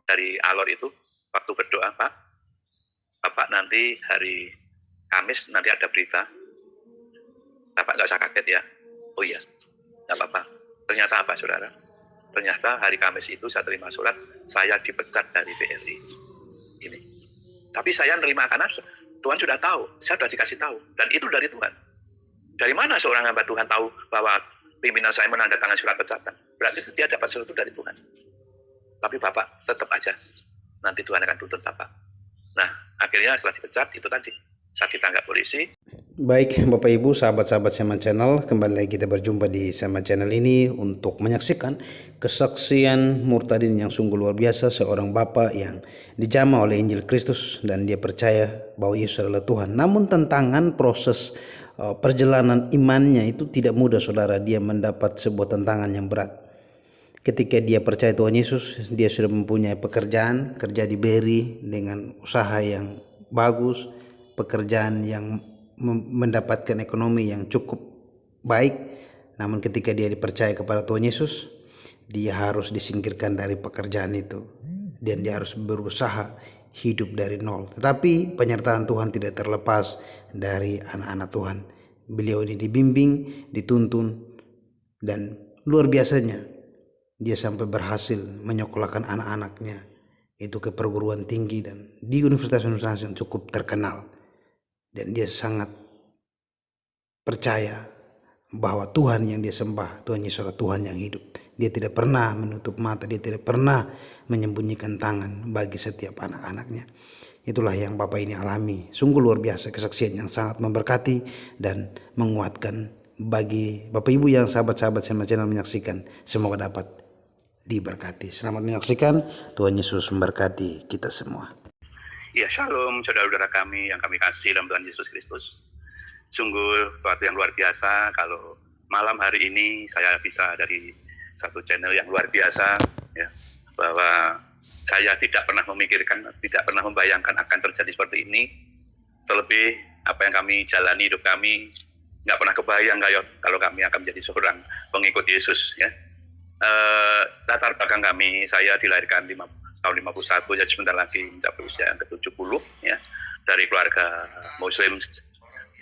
Dari Alor itu waktu berdoa, Pak, Bapak nanti hari Kamis nanti ada berita. Bapak nggak usah kaget ya. Oh iya, nggak apa-apa. Ternyata apa, saudara? Ternyata hari Kamis itu saya terima surat, saya dipecat dari BRI. Ini. Tapi saya nerima karena Tuhan sudah tahu, saya sudah dikasih tahu. Dan itu dari Tuhan. Dari mana seorang hamba Tuhan tahu bahwa pimpinan saya menandatangani surat pecatan? Berarti dia dapat sesuatu dari Tuhan. Tapi Bapak tetap aja, nanti Tuhan akan tuntut Bapak. Nah, akhirnya setelah dipecat, itu tadi, saya ditangkap polisi. Baik Bapak Ibu, sahabat-sahabat Sema Channel, kembali lagi kita berjumpa di Sema Channel ini untuk menyaksikan kesaksian Murtadin yang sungguh luar biasa, seorang bapak yang dijamah oleh Injil Kristus dan dia percaya bahwa Yesus adalah Tuhan. Namun tantangan proses perjalanan imannya itu tidak mudah, saudara. Dia mendapat sebuah tantangan yang berat. Ketika dia percaya Tuhan Yesus, dia sudah mempunyai pekerjaan, kerja di BRI dengan usaha yang bagus, pekerjaan yang mendapatkan ekonomi yang cukup baik. Namun ketika dia dipercaya kepada Tuhan Yesus, dia harus disingkirkan dari pekerjaan itu dan dia harus berusaha hidup dari nol. Tetapi penyertaan Tuhan tidak terlepas dari anak-anak Tuhan. Beliau ini dibimbing, dituntun, dan luar biasanya dia sampai berhasil menyekolahkan anak-anaknya itu ke perguruan tinggi dan di universitas-universitas yang cukup terkenal. Dan dia sangat percaya bahwa Tuhan yang dia sembah, Tuhan Yesus adalah Tuhan yang hidup. Dia tidak pernah menutup mata, dia tidak pernah menyembunyikan tangan bagi setiap anak-anaknya. Itulah yang Bapak ini alami. Sungguh luar biasa, kesaksian yang sangat memberkati dan menguatkan bagi Bapak Ibu yang sahabat-sahabat Sema Channel menyaksikan. Semoga dapat diberkati. Selamat menyaksikan. Tuhan Yesus memberkati kita semua. Ya, shalom saudara-saudara kami yang kami kasih dalam Tuhan Yesus Kristus. Sungguh suatu yang luar biasa kalau malam hari ini saya bisa dari satu channel yang luar biasa, ya, bahwa saya tidak pernah memikirkan, tidak pernah membayangkan akan terjadi seperti ini. Terlebih apa yang kami jalani hidup kami, nggak pernah kebayang kalau kami akan menjadi seorang pengikut Yesus. Ya. Latar belakang kami, saya dilahirkan tahun 51, jadi sebentar lagi mencapai usia yang ke-70, ya, dari keluarga Muslim.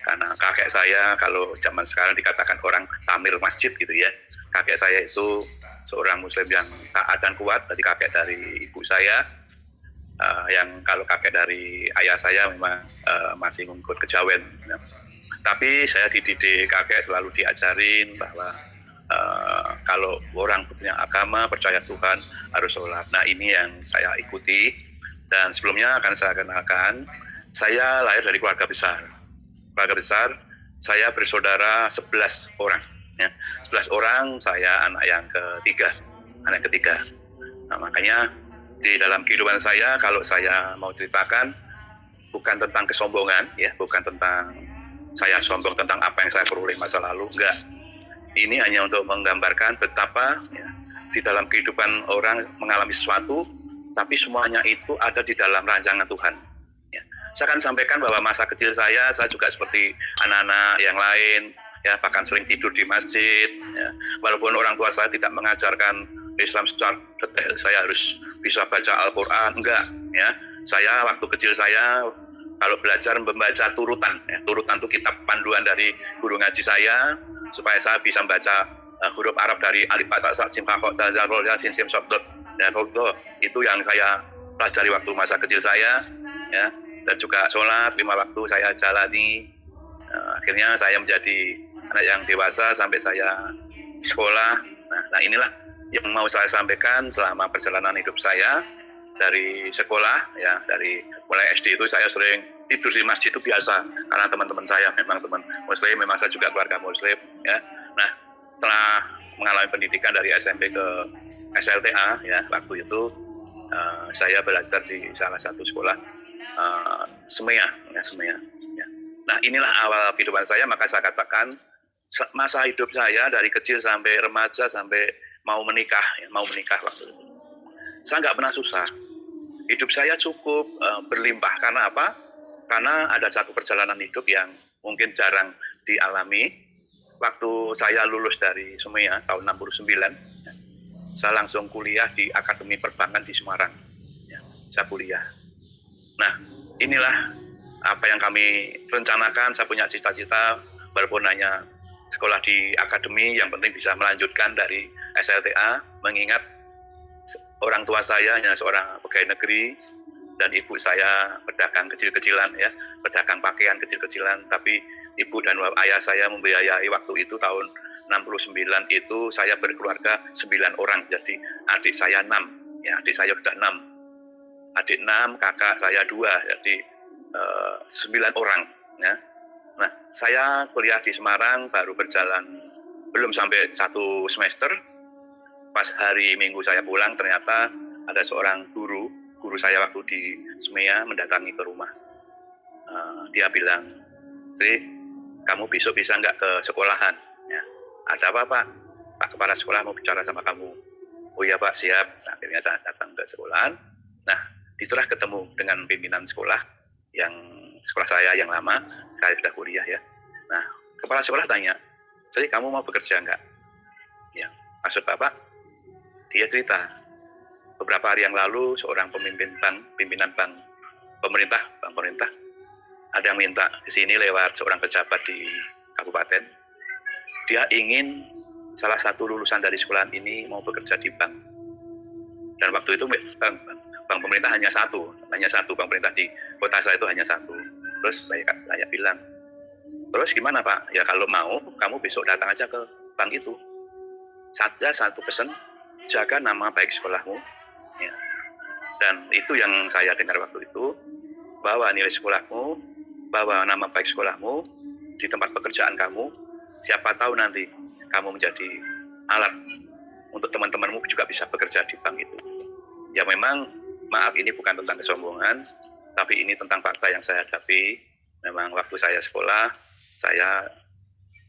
Karena kakek saya, kalau zaman sekarang dikatakan orang tamir masjid gitu ya, kakek saya itu seorang Muslim yang taat dan kuat. Tadi kakek dari ibu saya, yang kalau kakek dari ayah saya memang masih mengikut kejawen, ya. Tapi saya dididik, kakek selalu diajarin bahwa kalau orang punya agama, percaya Tuhan, harus sholat. Nah, ini yang saya ikuti. Dan sebelumnya akan saya kenalkan, saya lahir dari keluarga besar. Keluarga besar, saya bersaudara 11 orang. Ya. 11 orang, saya anak yang ketiga. Nah, makanya di dalam kehidupan saya, kalau saya mau ceritakan, bukan tentang kesombongan, ya, bukan tentang saya sombong tentang apa yang saya peroleh masa lalu, enggak. Ini hanya untuk menggambarkan betapa, ya, di dalam kehidupan orang mengalami sesuatu, tapi semuanya itu ada di dalam rancangan Tuhan. Ya. Saya akan sampaikan bahwa masa kecil saya juga seperti anak-anak yang lain, ya, bahkan sering tidur di masjid. Ya. Walaupun orang tua saya tidak mengajarkan Islam secara detail, saya harus bisa baca Al-Quran, enggak. Ya. Saya waktu kecil saya kalau belajar membaca turutan, ya, turutan itu kitab panduan dari guru ngaji saya, supaya saya bisa membaca huruf Arab dari alif ba ta sa jim kha kha dal zal ro ya sin sim sod dot. Ya, itu yang saya pelajari waktu masa kecil saya, ya. Dan juga sholat 5 waktu saya jalani. Akhirnya saya menjadi anak yang dewasa sampai saya sekolah. Nah, inilah yang mau saya sampaikan selama perjalanan hidup saya dari sekolah, ya, dari mulai SD itu saya sering tidur di masjid itu biasa, karena teman-teman saya memang teman Muslim, memang saya juga keluarga Muslim, ya. Nah, setelah mengalami pendidikan dari SMP ke SLTA, ya, waktu itu saya belajar di salah satu sekolah Semea, ya, Semea. Ya. Nah, inilah awal kehidupan saya, maka saya katakan masa hidup saya dari kecil sampai remaja sampai mau menikah waktu itu. Saya nggak pernah susah. Hidup saya cukup berlimpah. Karena apa? Karena ada satu perjalanan hidup yang mungkin jarang dialami. waktu saya lulus dari SUMEA tahun 69, saya langsung kuliah di Akademi Perbankan di Semarang. Ya, saya kuliah. Nah, inilah apa yang kami rencanakan. Saya punya cita-cita, walaupun hanya sekolah di akademi, yang penting bisa melanjutkan dari SLTA, mengingat orang tua saya hanya seorang pegawai negeri, dan ibu saya pedagang kecil-kecilan, ya, pedagang pakaian kecil-kecilan. Tapi ibu dan ayah saya membiayai waktu itu tahun 69 itu saya berkeluarga 9 orang, jadi adik saya 6, ya, adik saya sudah 6, adik 6, kakak saya 2, jadi 9 orang, ya. Nah, saya kuliah di Semarang baru berjalan belum sampai 1 semester. Pas hari Minggu saya pulang, ternyata ada seorang guru saya waktu di SUMEA mendatangi ke rumah. Dia bilang, "Tri, kamu besok bisa nggak ke sekolahan? Ya, ada apa, Pak? Pak Kepala Sekolah mau bicara sama kamu." "Oh iya, Pak, siap." Akhirnya saya datang ke sekolahan. Nah, ditelah ketemu dengan pimpinan sekolah saya yang lama. Saya sudah kuliah, ya. Nah, kepala sekolah tanya, "Tri, kamu mau bekerja nggak?" Ya, maksud Bapak? Dia cerita, beberapa hari yang lalu seorang pimpinan bank pemerintah, ada yang minta ke sini lewat seorang pejabat di kabupaten. Dia ingin salah satu lulusan dari sekolahan ini mau bekerja di bank. Dan waktu itu bank pemerintah hanya satu, bank pemerintah di kota saya itu hanya satu. Terus saya bilang, "Terus gimana, Pak? Ya kalau mau, kamu besok datang aja ke bank itu. Saja satu pesan, jaga nama baik sekolahmu." Ya. Dan itu yang saya dengar waktu itu, bawa nilai sekolahmu, bawa nama baik sekolahmu di tempat pekerjaan kamu. Siapa tahu nanti kamu menjadi alat untuk teman-temanmu juga bisa bekerja di bank itu. Ya memang, maaf, ini bukan tentang kesombongan, tapi ini tentang fakta yang saya hadapi. Memang waktu saya sekolah, saya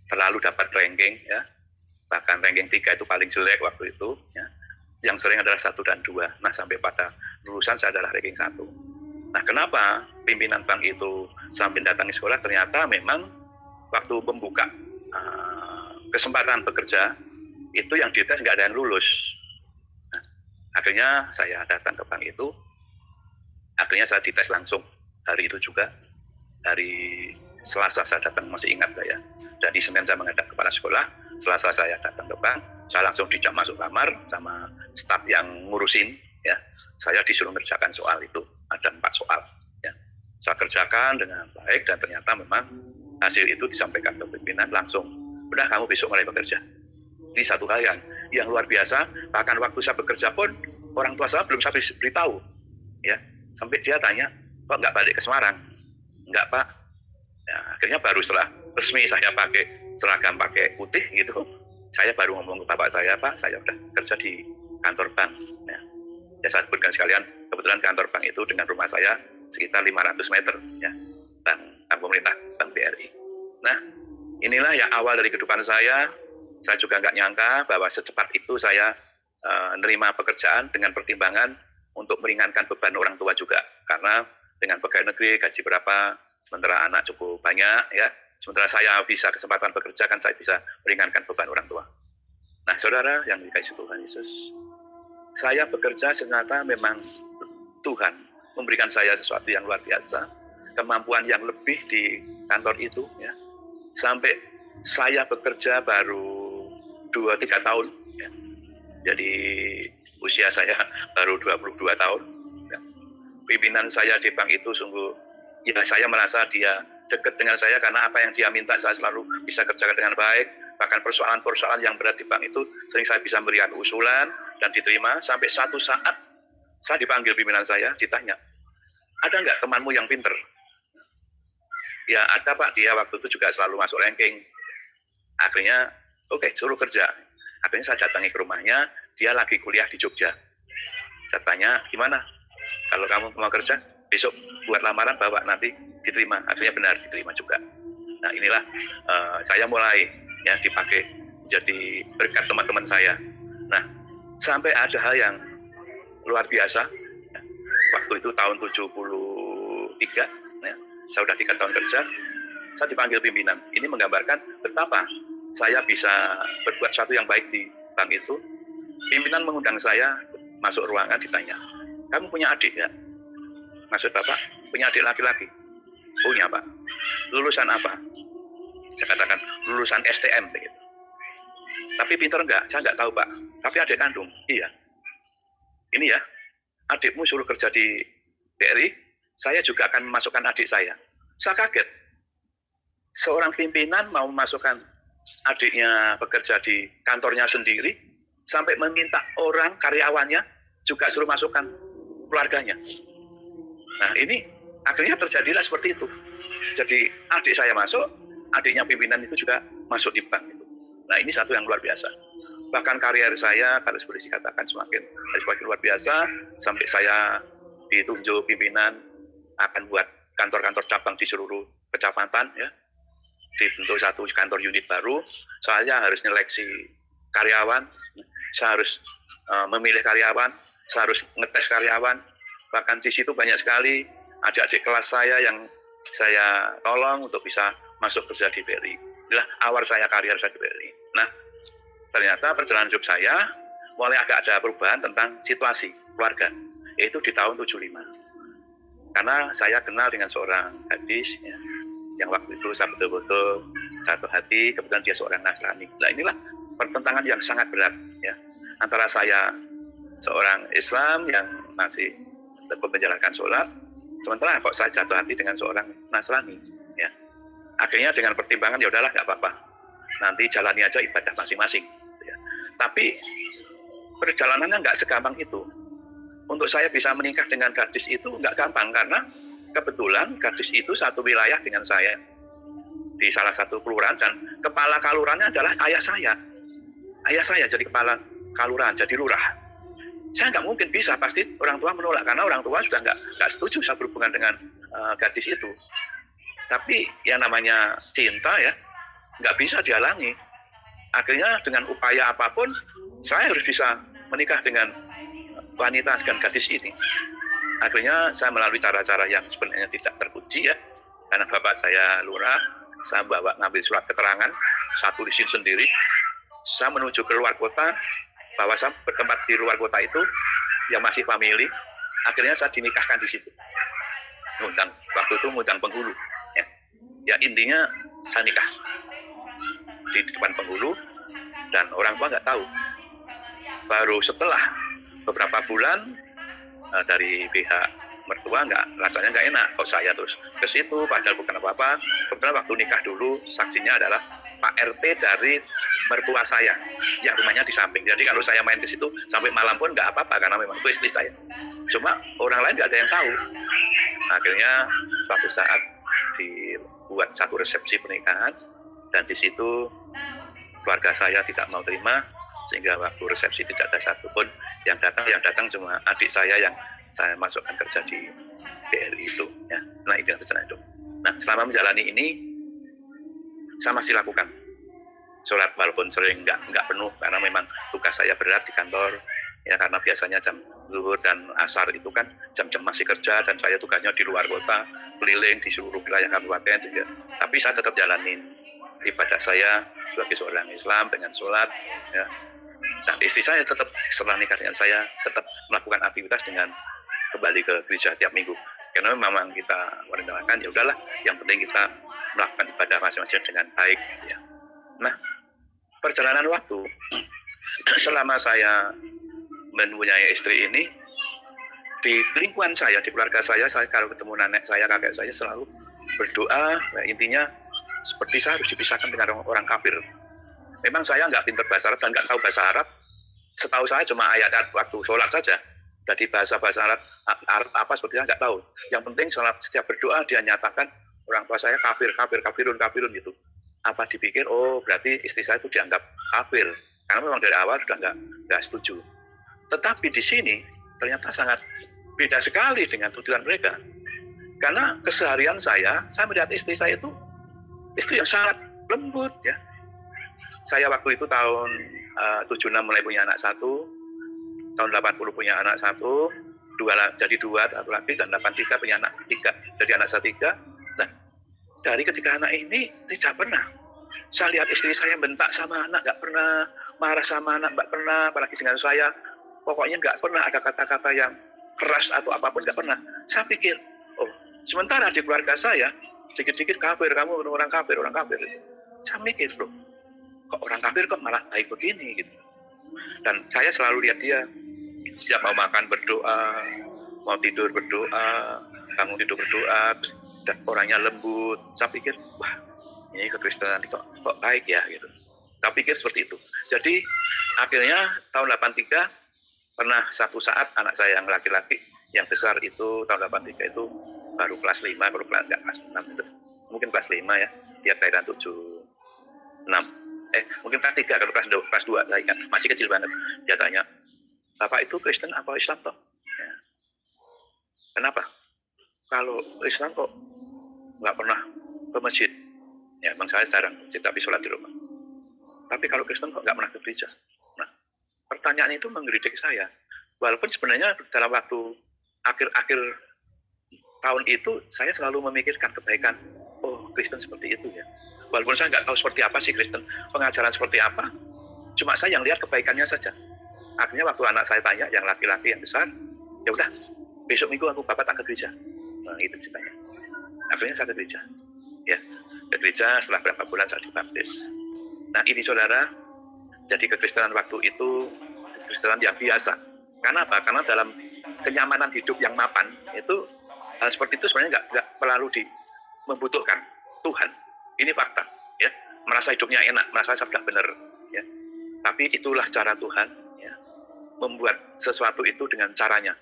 terlalu dapat ranking, ya, bahkan ranking 3 itu paling jelek waktu itu, ya. Yang sering adalah 1 dan 2. Nah, sampai pada lulusan saya adalah ranking 1. Nah, kenapa pimpinan bank itu sampai datangi sekolah? Ternyata memang waktu membuka kesempatan bekerja, itu yang dites nggak ada yang lulus. Nah, akhirnya saya datang ke bank itu, akhirnya saya dites langsung hari itu juga. Hari Selasa saya datang, masih ingat saya. Dan di Senin saya menghadap kepala sekolah, Selasa saya datang ke bank, saya langsung dijak masuk kamar sama staf yang ngurusin, ya. Saya disuruh mengerjakan soal itu, ada 4 soal, ya. Saya kerjakan dengan baik dan ternyata memang hasil itu disampaikan ke pimpinan langsung. "Udah, kamu besok mulai bekerja." Ini satu hal yang luar biasa. Bahkan waktu saya bekerja pun orang tua saya belum saya beritahu, ya. Sampai dia tanya, "Kok nggak balik ke Semarang?" "Nggak, Pak." Ya, akhirnya baru setelah resmi saya pakai seragam pakai putih gitu, saya baru ngomong ke bapak saya, "Pak, saya udah kerja di kantor bank." Ya, saya sebutkan sekalian, kebetulan kantor bank itu dengan rumah saya sekitar 500 meter, ya, bank pemerintah, bank BRI. Nah, inilah yang awal dari kehidupan saya. Saya juga nggak nyangka bahwa secepat itu saya menerima pekerjaan dengan pertimbangan untuk meringankan beban orang tua juga. Karena dengan pegawai negeri, gaji berapa, sementara anak cukup banyak, ya. Sementara saya bisa kesempatan bekerja, kan saya bisa meringankan beban orang tua. Nah, saudara yang dikasihi Tuhan Yesus, saya bekerja ternyata memang Tuhan memberikan saya sesuatu yang luar biasa, kemampuan yang lebih di kantor itu, ya. Sampai saya bekerja baru 2-3 tahun, ya. Jadi usia saya baru 22 tahun. Ya. Pimpinan saya di bank itu sungguh, ya, saya merasa dia dekat dengan saya karena apa yang dia minta saya selalu bisa kerjakan dengan baik. Bahkan persoalan-persoalan yang berat di bank itu sering saya bisa memberikan usulan dan diterima. Sampai satu saat saya dipanggil pimpinan saya, ditanya, "Ada nggak temanmu yang pinter?" "Ya ada, Pak, dia waktu itu juga selalu masuk ranking." Akhirnya, oke, suruh kerja. Akhirnya saya datangi ke rumahnya, dia lagi kuliah di Jogja. Saya tanya, "Gimana? Kalau kamu mau kerja, besok buat lamaran bawa, nanti diterima." Akhirnya benar diterima juga. Nah, inilah saya mulai, ya, dipakai menjadi berkat teman-teman saya. Nah, sampai ada hal yang luar biasa. Ya, waktu itu tahun 73, ya, saya sudah 3 tahun kerja, saya dipanggil pimpinan. Ini menggambarkan betapa saya bisa berbuat sesuatu yang baik di bank itu, pimpinan mengundang saya masuk ruangan, ditanya, kamu punya adik ya? Maksud Bapak, punya adik laki-laki? Punya Pak. Lulusan apa? Saya katakan, lulusan STM begitu. Tapi pinter enggak? Saya enggak tahu Pak. Tapi adik kandung? Iya. Ini ya, adikmu suruh kerja di BRI, saya juga akan memasukkan adik saya. Saya kaget. Seorang pimpinan mau memasukkan adiknya bekerja di kantornya sendiri, sampai meminta orang karyawannya juga suruh masukkan keluarganya. Nah ini akhirnya terjadilah seperti itu. Jadi adik saya masuk, adiknya pimpinan itu juga masuk di bank itu. Nah ini satu yang luar biasa. Bahkan karier saya, kalau boleh dikatakan semakin luar biasa, sampai saya ditunjuk pimpinan akan buat kantor-kantor cabang di seluruh kecamatan, ya, dibentuk satu kantor unit baru. Saya harus nyeleksi karyawan, saya harus memilih karyawan, saya harus ngetes karyawan. Bahkan di situ banyak sekali adik-adik kelas saya yang saya tolong untuk bisa masuk kerja di BRI. Inilah awal saya karier saya di BRI. Nah, ternyata perjalanan hidup saya mulai agak ada perubahan tentang situasi keluarga, yaitu di tahun 75. Karena saya kenal dengan seorang gadis, ya, yang waktu itu saya betul-betul satu hati, kebetulan dia seorang Nasrani. Nah inilah pertentangan yang sangat berat, ya, antara saya seorang Islam yang masih tekun menjalankan sholat, sementara kok saya jatuh hati dengan seorang Nasrani, ya. Akhirnya dengan pertimbangan, ya udahlah, nggak apa-apa, nanti jalani aja ibadah masing-masing, ya. Tapi perjalanannya nggak segampang itu. Untuk saya bisa menikah dengan gadis itu nggak gampang, karena kebetulan gadis itu satu wilayah dengan saya di salah satu kelurahan, dan kepala kalurahannya adalah ayah saya. Ayah saya jadi kepala kalurahan, jadi lurah. Saya nggak mungkin bisa, pasti orang tua menolak, karena orang tua sudah nggak setuju saya berhubungan dengan gadis itu. Tapi ya namanya cinta, ya, nggak bisa dihalangi. Akhirnya dengan upaya apapun, saya harus bisa menikah dengan wanita, dengan gadis ini. Akhirnya saya melalui cara-cara yang sebenarnya tidak terpuji, ya, karena bapak saya lurah, saya bawa ngambil surat keterangan, saya tulisin sendiri, saya menuju ke luar kota, bahwa saya bertempat di luar kota itu yang masih famili. Akhirnya saya dinikahkan di situ. Waktu itu ngundang penghulu, ya. Ya intinya saya nikah di depan penghulu, dan orang tua nggak tahu. Baru setelah beberapa bulan dari pihak mertua rasanya nggak enak kok saya terus ke situ, padahal bukan apa-apa. Kebetulan waktu nikah dulu saksinya adalah Pak RT dari mertua saya yang rumahnya di samping. Jadi kalau saya main ke situ sampai malam pun nggak apa-apa, karena memang itu istri saya. Cuma orang lain nggak ada yang tahu. Akhirnya suatu saat dibuat satu resepsi pernikahan, dan di situ keluarga saya tidak mau terima, sehingga waktu resepsi tidak ada satupun yang datang cuma adik saya yang saya masukkan kerja di BRI itu, ya. Nah itu yang perjalanan hidup. Nah selama menjalani ini saya masih lakukan sholat, walaupun sering nggak penuh, karena memang tugas saya berat di kantor, ya, karena biasanya jam zuhur dan asar itu kan jam-jam masih kerja, dan saya tugasnya di luar kota, keliling di seluruh wilayah kabupaten juga. Tapi saya tetap jalanin ibadah saya sebagai seorang Islam dengan sholat, ya. Dan istri saya tetap setelah nikah dengan saya tetap melakukan aktivitas dengan kembali ke gereja tiap minggu, karena memang kita merendahkan, ya udahlah, yang penting kita melakukan ibadah masing-masing dengan baik, ya. Nah perjalanan waktu selama saya mempunyai istri ini, di lingkungan saya, di keluarga saya kalau ketemu nenek saya, kakek saya selalu berdoa, nah, intinya seperti saya harus dipisahkan dengan orang kafir. Memang saya nggak pintar bahasa Arab dan nggak tahu bahasa Arab. Setahu saya cuma ayat waktu sholat saja. Jadi bahasa Arab apa sepertinya nggak tahu. Yang penting setiap berdoa dia nyatakan orang tua saya kafirun gitu. Apa dipikir, oh berarti istri saya itu dianggap kafir. Karena memang dari awal sudah nggak setuju. Tetapi di sini ternyata sangat beda sekali dengan tujuan mereka. Karena keseharian saya melihat istri saya itu istri yang sangat lembut, ya. Saya waktu itu tahun 76 mulai punya anak satu, tahun 80 punya anak satu, jadi dua satu lagi, dan 83 punya anak tiga, jadi anak saya tiga. Nah dari ketiga anak ini tidak pernah Saya lihat istri saya bentak sama anak, nggak pernah marah sama anak, nggak pernah, apalagi dengan saya. Pokoknya nggak pernah ada kata-kata yang keras atau apapun, nggak pernah. Saya pikir, oh, sementara di keluarga saya, sedikit-sedikit kafir, kamu orang kafir, orang kafir. Saya mikir, loh, kok orang kafir kok malah baik begini gitu. Dan saya selalu lihat dia, siap mau makan berdoa, mau tidur berdoa, bangun tidur berdoa, dan orangnya lembut. Saya pikir, wah, ini kekristenan kok baik ya gitu. Saya pikir seperti itu. Jadi akhirnya tahun 83 pernah satu saat anak saya yang laki-laki yang besar itu tahun 83 itu baru kelas 5, baru kelas 6 itu. Mungkin kelas 5 ya, dia kelahiran 76. Mungkin kelas 3 kalau kelas 2 saya ingat, masih kecil banget. Dia tanya, "Bapak itu Kristen apa Islam toh?" Ya. Kenapa? Kalau Islam kok nggak pernah ke masjid? Ya, memang saya jarang masjid, tapi sholat di rumah. Tapi kalau Kristen kok nggak pernah ke gereja? Nah, pertanyaan itu menggelitik saya. Walaupun sebenarnya dalam waktu akhir-akhir tahun itu, saya selalu memikirkan kebaikan. Oh, Kristen seperti itu ya. Walaupun saya nggak tahu seperti apa sih Kristen, pengajaran seperti apa, cuma saya yang lihat kebaikannya saja. Akhirnya waktu anak saya tanya, yang laki-laki yang besar, ya udah, besok minggu Bapak tak ke gereja. Nah, itu ceritanya. Akhirnya saya ke gereja. Ya, ke gereja setelah berapa bulan saya dibaptis. Nah, ini saudara, jadi kekristenan waktu itu kekristenan yang biasa. Karena apa? Karena dalam kenyamanan hidup yang mapan itu hal seperti itu sebenarnya nggak perlu membutuhkan Tuhan. Ini fakta, ya. Merasa hidupnya enak, merasa sudah benar, ya. Tapi itulah cara Tuhan, ya, membuat sesuatu itu dengan caranya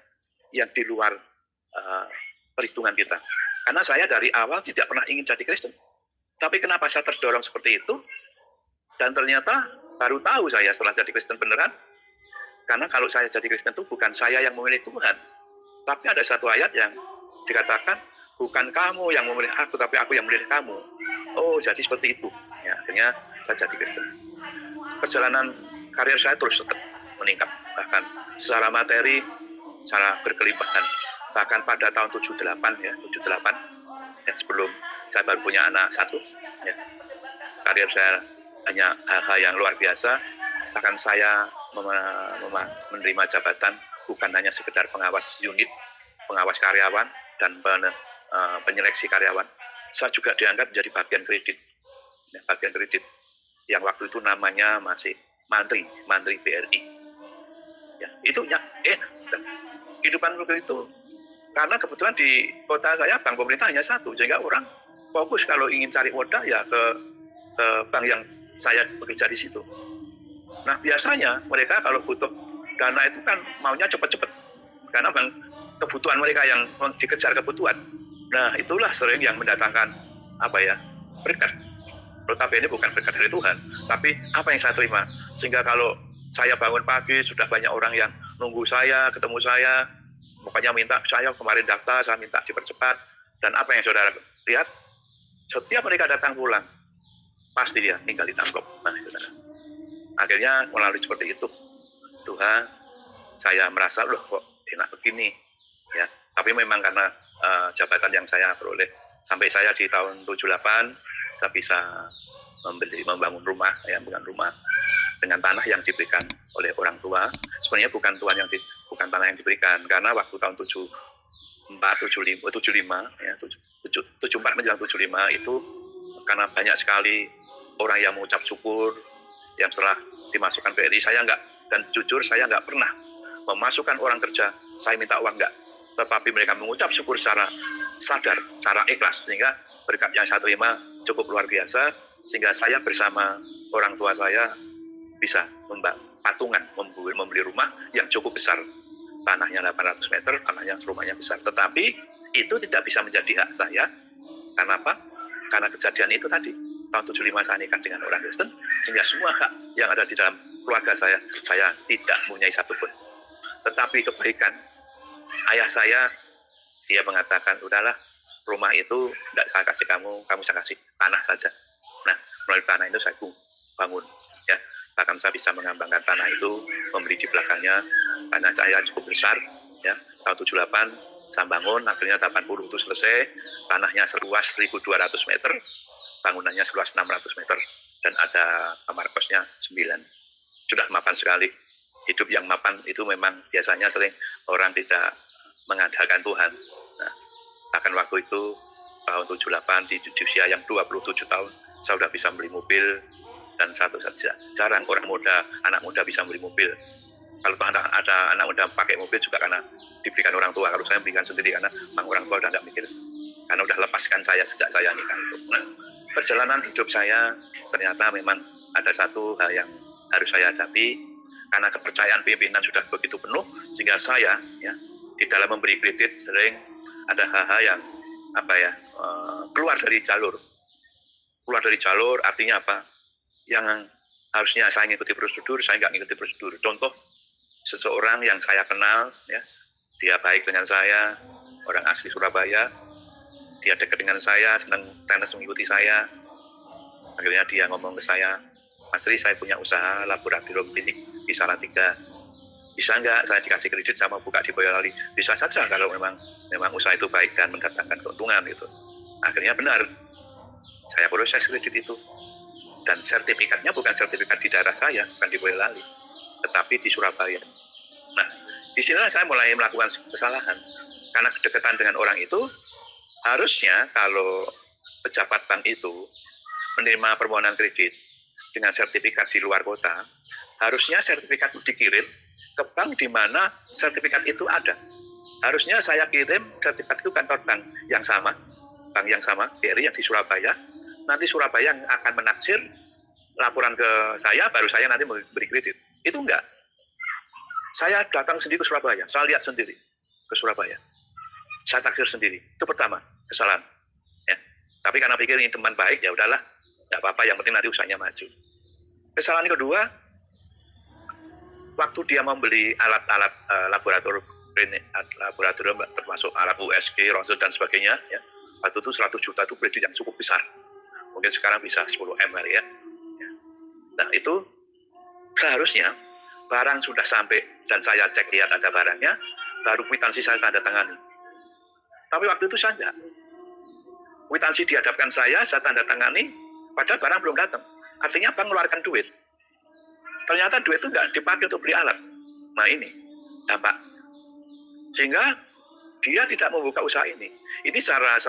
yang di luar perhitungan kita. Karena saya dari awal tidak pernah ingin jadi Kristen. Tapi kenapa saya terdorong seperti itu? Dan ternyata baru tahu saya setelah jadi Kristen beneran. Karena kalau saya jadi Kristen itu bukan saya yang memilih Tuhan. Tapi ada satu ayat yang dikatakan, bukan kamu yang memilih aku, tapi aku yang memilih kamu. Oh, jadi seperti itu. Ya, akhirnya saya jadi Kristen. Perjalanan karir saya terus tetap meningkat. Bahkan secara materi, secara berkelimpahan. Bahkan pada tahun 78, ya, 78, ya, sebelum saya baru punya anak satu, ya, karir saya hanya hal-hal yang luar biasa. Bahkan saya menerima jabatan bukan hanya sekedar pengawas unit, pengawas karyawan, dan penyeleksi karyawan. Saya juga diangkat menjadi bagian kredit, ya, bagian kredit yang waktu itu namanya masih mantri BRI. Ya, itu kehidupan itu karena kebetulan di kota saya bank pemerintah hanya satu, sehingga orang fokus kalau ingin cari modal ya ke bank yang saya bekerja di situ. Nah, biasanya mereka kalau butuh dana itu kan maunya cepat-cepat, karena kebutuhan mereka yang dikejar kebutuhan. Nah, itulah sering yang mendatangkan berkat. Notabene bukan berkat dari Tuhan, tapi apa yang saya terima. Sehingga kalau saya bangun pagi sudah banyak orang yang nunggu saya, ketemu saya, pokoknya minta saya kemarin daftar, saya minta dipercepat. Dan apa yang saudara lihat, setiap mereka datang pulang, pasti dia tinggal di tangkop. Nah, saudara. Akhirnya melalui seperti itu, Tuhan, saya merasa loh kok enak begini, ya. Tapi memang karena jabatan yang saya peroleh sampai saya di tahun 78 saya bisa membangun rumah, ya, rumah dengan tanah yang diberikan oleh orang tua. Sebenarnya bukan tanah yang diberikan, karena waktu tahun 75 ya, 74 menjelang 75 itu karena banyak sekali orang yang mengucap syukur yang setelah dimasukkan BRI. Dan jujur saya nggak pernah memasukkan orang kerja, saya minta uang nggak. Tetapi mereka mengucap syukur secara sadar, secara ikhlas, sehingga berkat yang saya terima cukup luar biasa, sehingga saya bersama orang tua saya bisa patungan membeli rumah yang cukup besar. Tanahnya 800 meter, rumahnya besar. Tetapi itu tidak bisa menjadi hak saya. Karena apa? Karena kejadian itu tadi. Tahun 75 saya nikah dengan orang Kristen, sehingga semua hak yang ada di dalam keluarga saya tidak mempunyai satupun. Tetapi kebaikan ayah saya, dia mengatakan, udahlah, rumah itu tidak saya kasih kamu saya kasih tanah saja. Nah, melalui tanah itu saya bangun, ya. Bahkan saya bisa mengembangkan tanah itu, membeli di belakangnya. Tanah saya cukup besar, ya. Tahun 78 saya bangun, akhirnya 80 itu selesai. Tanahnya seluas 1.200 meter, bangunannya seluas 600 meter. dan ada kamar kosnya 9. Sudah mapan sekali. Hidup yang mapan itu memang biasanya sering orang tidak mengandalkan Tuhan. Nah, bahkan waktu itu tahun 78 di usia yang 27 tahun saya sudah bisa beli mobil, dan satu saja jarang orang muda, anak muda bisa beli mobil. Kalau ada anak muda pakai mobil juga karena diberikan orang tua. Kalau saya berikan sendiri karena orang tua udah nggak mikir, karena udah lepaskan saya sejak saya nikah itu. Nah, perjalanan hidup saya ternyata memang ada satu hal yang harus saya hadapi, karena kepercayaan pimpinan sudah begitu penuh, sehingga saya ya di dalam memberi kredit sering ada hal-hal yang keluar dari jalur. Keluar dari jalur artinya apa? Yang harusnya saya mengikuti prosedur, saya nggak mengikuti prosedur. Contoh, seseorang yang saya kenal, ya, dia baik dengan saya, orang asli Surabaya, dia dekat dengan saya, senang tenis mengikuti saya. Akhirnya dia ngomong ke saya, Mas Ri, saya punya usaha laboratorium klinik di Salatiga. Bisa nggak saya dikasih kredit sama buka di Boyolali? Bisa saja kalau memang usaha itu baik dan mendatangkan keuntungan gitu. Akhirnya benar, saya proses kredit itu. Dan sertifikatnya bukan sertifikat di daerah saya, bukan di Boyolali, tetapi di Surabaya. Nah, di sinilah saya mulai melakukan kesalahan. Karena kedekatan dengan orang itu, harusnya kalau pejabat bank itu menerima permohonan kredit dengan sertifikat di luar kota, harusnya sertifikat itu dikirim ke bank di mana sertifikat itu ada. Harusnya saya kirim sertifikat itu kantor bank yang sama, BRI yang di Surabaya. Nanti Surabaya yang akan menaksir laporan ke saya, baru saya nanti memberi kredit. Itu enggak. Saya datang sendiri ke Surabaya, saya lihat sendiri ke Surabaya. Saya taksir sendiri. Itu pertama, kesalahan. Ya. Tapi karena pikir ini teman baik, ya udahlah, enggak apa-apa, yang penting nanti usahanya maju. Kesalahan kedua, waktu dia membeli alat-alat laboratorium termasuk alat USG, ronsen dan sebagainya, ya. Waktu itu 100 juta itu kredit yang cukup besar. Mungkin sekarang bisa 10 M kali ya. Nah itu seharusnya barang sudah sampai dan saya cek lihat ada barangnya, baru kwitansi saya tanda tangani. Tapi waktu itu saya enggak. Kwitansi dihadapkan saya tanda tangani, padahal barang belum datang. Artinya bank mengeluarkan duit. Ternyata duit itu enggak dipakai untuk beli alat. Nah ini dampak. Sehingga dia tidak membuka usaha ini. Ini secara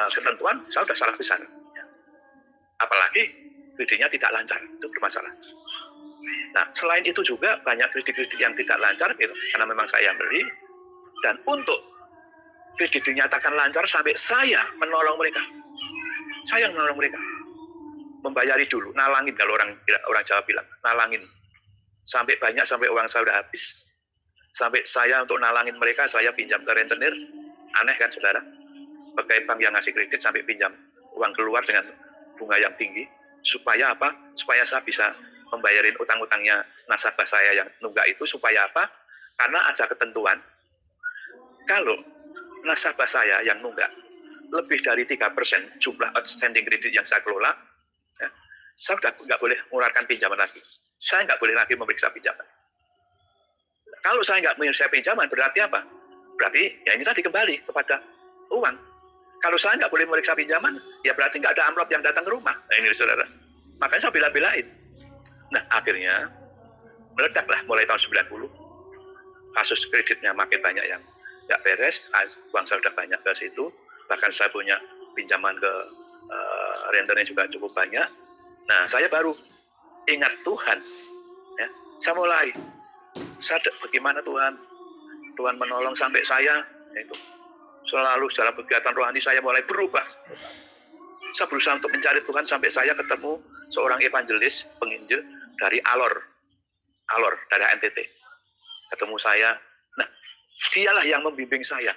ketentuan saya sudah salah besar. Apalagi kreditnya tidak lancar, itu bermasalah. Nah, selain itu juga banyak kredit-kredit yang tidak lancar, gitu, karena memang saya yang beli. Dan untuk kredit dinyatakan lancar sampai saya menolong mereka. Saya yang menolong mereka. Membayari dulu, nalangin kalau orang Jawa bilang, nalangin. Sampai banyak, sampai uang saya sudah habis. Sampai saya untuk nalangin mereka, saya pinjam ke rentenir. Aneh kan, saudara? Pegawai bank yang ngasih kredit sampai pinjam uang keluar dengan bunga yang tinggi, supaya apa? Supaya saya bisa membayarin utang-utangnya nasabah saya yang nunggak itu. Supaya apa? Karena ada ketentuan, kalau nasabah saya yang nunggak lebih dari 3% jumlah outstanding kredit yang saya kelola, ya, saya sudah nggak boleh mengeluarkan pinjaman lagi. Saya nggak boleh lagi memeriksa pinjaman. Kalau saya nggak memeriksa pinjaman, berarti apa? Berarti ya ini tadi kembali kepada uang. Kalau saya nggak boleh memeriksa pinjaman, ya berarti nggak ada amplop yang datang ke rumah. Nah ini saudara. Makanya saya bela-belain. Nah akhirnya meledaklah mulai tahun 90. Kasus kreditnya makin banyak yang nggak beres. Uang saya sudah banyak ke situ. Bahkan saya punya pinjaman ke rentenir juga cukup banyak. Nah saya baru ingat Tuhan. Ya, saya mulai sadar bagaimana Tuhan menolong sampai saya. Itu selalu dalam kegiatan rohani saya mulai berubah. Saya berusaha untuk mencari Tuhan sampai saya ketemu seorang evangelis, penginjil dari Alor dari NTT. Ketemu saya. Nah, dialah yang membimbing saya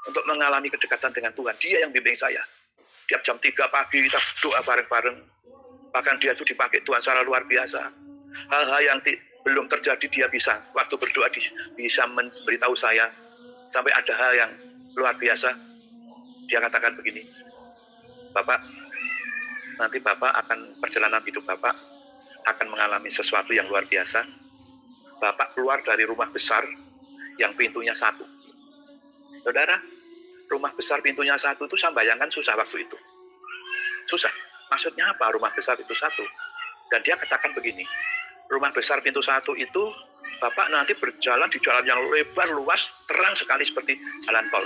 untuk mengalami kedekatan dengan Tuhan. Dia yang bimbing saya. Tiap jam 3 pagi kita doa bareng-bareng. Bahkan dia itu dipakai Tuhan secara luar biasa. Hal-hal yang belum terjadi dia bisa. Waktu berdoa bisa memberitahu saya. Sampai ada hal yang luar biasa. Dia katakan begini, Bapak, nanti Bapak akan perjalanan hidup Bapak akan mengalami sesuatu yang luar biasa. Bapak keluar dari rumah besar yang pintunya 1. Saudara, rumah besar pintunya 1 itu saya bayangkan susah waktu itu. Susah. maksudnya apa rumah besar pintu 1? Dan dia katakan begini, rumah besar pintu 1 itu Bapak nanti berjalan di jalan yang lebar, luas, terang sekali seperti jalan tol.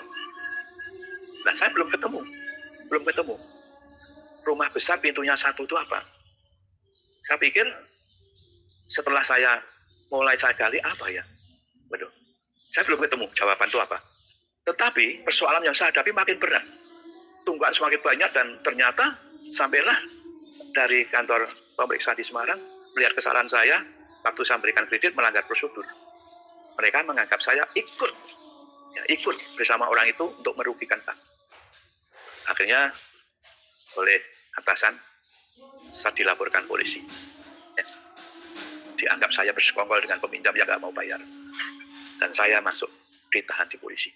Nah, saya belum ketemu. Rumah besar pintunya 1 itu apa? Saya pikir setelah saya gali apa ya? Waduh, saya belum ketemu jawaban itu apa. Tetapi persoalan yang saya hadapi makin berat. Tungguan semakin banyak dan ternyata sampailah dari kantor pemeriksaan di Semarang melihat kesalahan saya waktu saya memberikan kredit melanggar prosedur. Mereka menganggap saya ikut bersama orang itu untuk merugikan bank. Akhirnya oleh atasan saya dilaporkan polisi. Ya. Dianggap saya bersekongkol dengan peminjam yang nggak mau bayar. Dan saya masuk ditahan di polisi.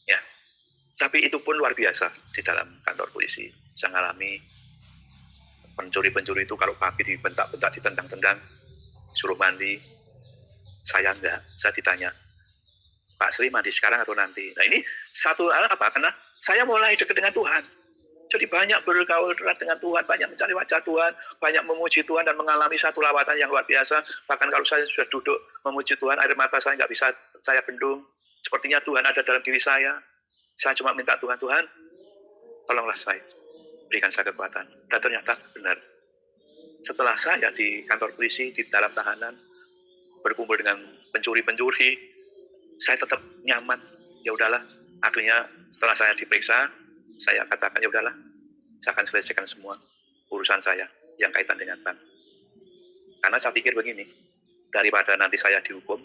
Ya. Tapi itu pun luar biasa di dalam kantor polisi. Saya mengalami pencuri-pencuri itu kalau pagi dibentak-bentak, ditendang-tendang, suruh mandi. Saya enggak. Saya ditanya, Pak Sri mandi sekarang atau nanti? Nah ini satu hal apa? Karena saya mulai dekat dengan Tuhan. Jadi banyak bergaul erat dengan Tuhan, banyak mencari wajah Tuhan, banyak memuji Tuhan dan mengalami satu lawatan yang luar biasa. Bahkan kalau saya sudah duduk memuji Tuhan, air mata saya nggak bisa saya bendung. Sepertinya Tuhan ada dalam diri saya. Saya cuma minta Tuhan, tolonglah saya. Berikan saya kekuatan. Dan ternyata benar. Setelah saya di kantor polisi, di dalam tahanan, berkumpul dengan pencuri-pencuri, saya tetap nyaman. Ya udahlah. Akhirnya setelah saya diperiksa, saya katakan ya udahlah. Saya akan selesaikan semua urusan saya yang kaitan dengan bank. Karena saya pikir begini, daripada nanti saya dihukum,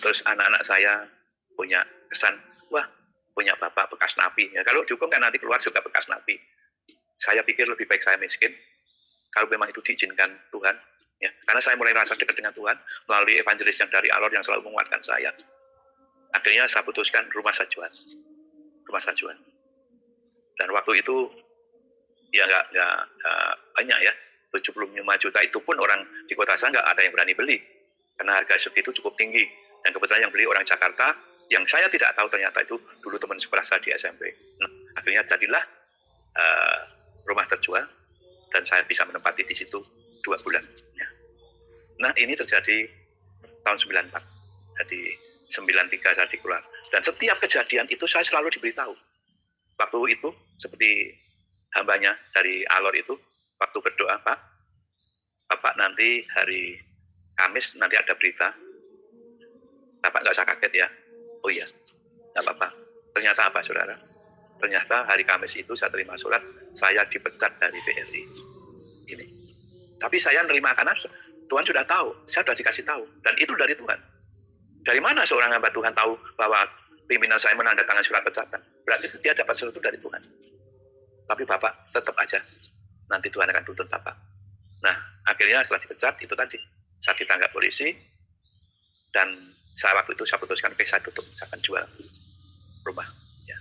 terus anak-anak saya punya kesan, wah punya bapak bekas napi. Ya, kalau dihukum kan nanti keluar juga bekas napi. Saya pikir lebih baik saya miskin, kalau memang itu diizinkan Tuhan. Ya, karena saya mulai merasa dekat dengan Tuhan, melalui evangelis yang dari Alor yang selalu menguatkan saya. Akhirnya saya putuskan rumah sajuan. Dan waktu itu, ya nggak banyak ya, 75 juta itu pun orang di kota saya nggak ada yang berani beli. Karena harga segitu cukup tinggi. Dan kebetulan yang beli orang Jakarta, yang saya tidak tahu ternyata itu dulu teman sekolah saya di SMP. Nah, akhirnya jadilah rumah terjual dan saya bisa menempati di situ 2 bulan. Ya. Nah ini terjadi tahun 94. Jadi 93 saya keluar. Dan setiap kejadian itu saya selalu diberitahu. Waktu itu seperti hambanya dari Alor itu, waktu berdoa, Bapak nanti hari Kamis nanti ada berita. Bapak nggak usah kaget ya. Oh iya, nggak apa-apa. Ternyata apa saudara? Ternyata hari Kamis itu saya terima surat, saya dipecat dari BRI. Ini. Tapi saya nerima karena Tuhan sudah tahu, saya sudah dikasih tahu. Dan itu dari Tuhan. Dari mana seorang hamba Tuhan tahu bahwa pimpinan saya menandatangani surat pecatan? Berarti dia dapat sesuatu dari Tuhan. Tapi Bapak tetap aja, nanti Tuhan akan tuntut Bapak. Nah, akhirnya setelah dipecat, itu tadi. Saya ditangkap polisi, dan waktu itu saya putuskan, oke saya tutup, saya akan jual rumah. Ya.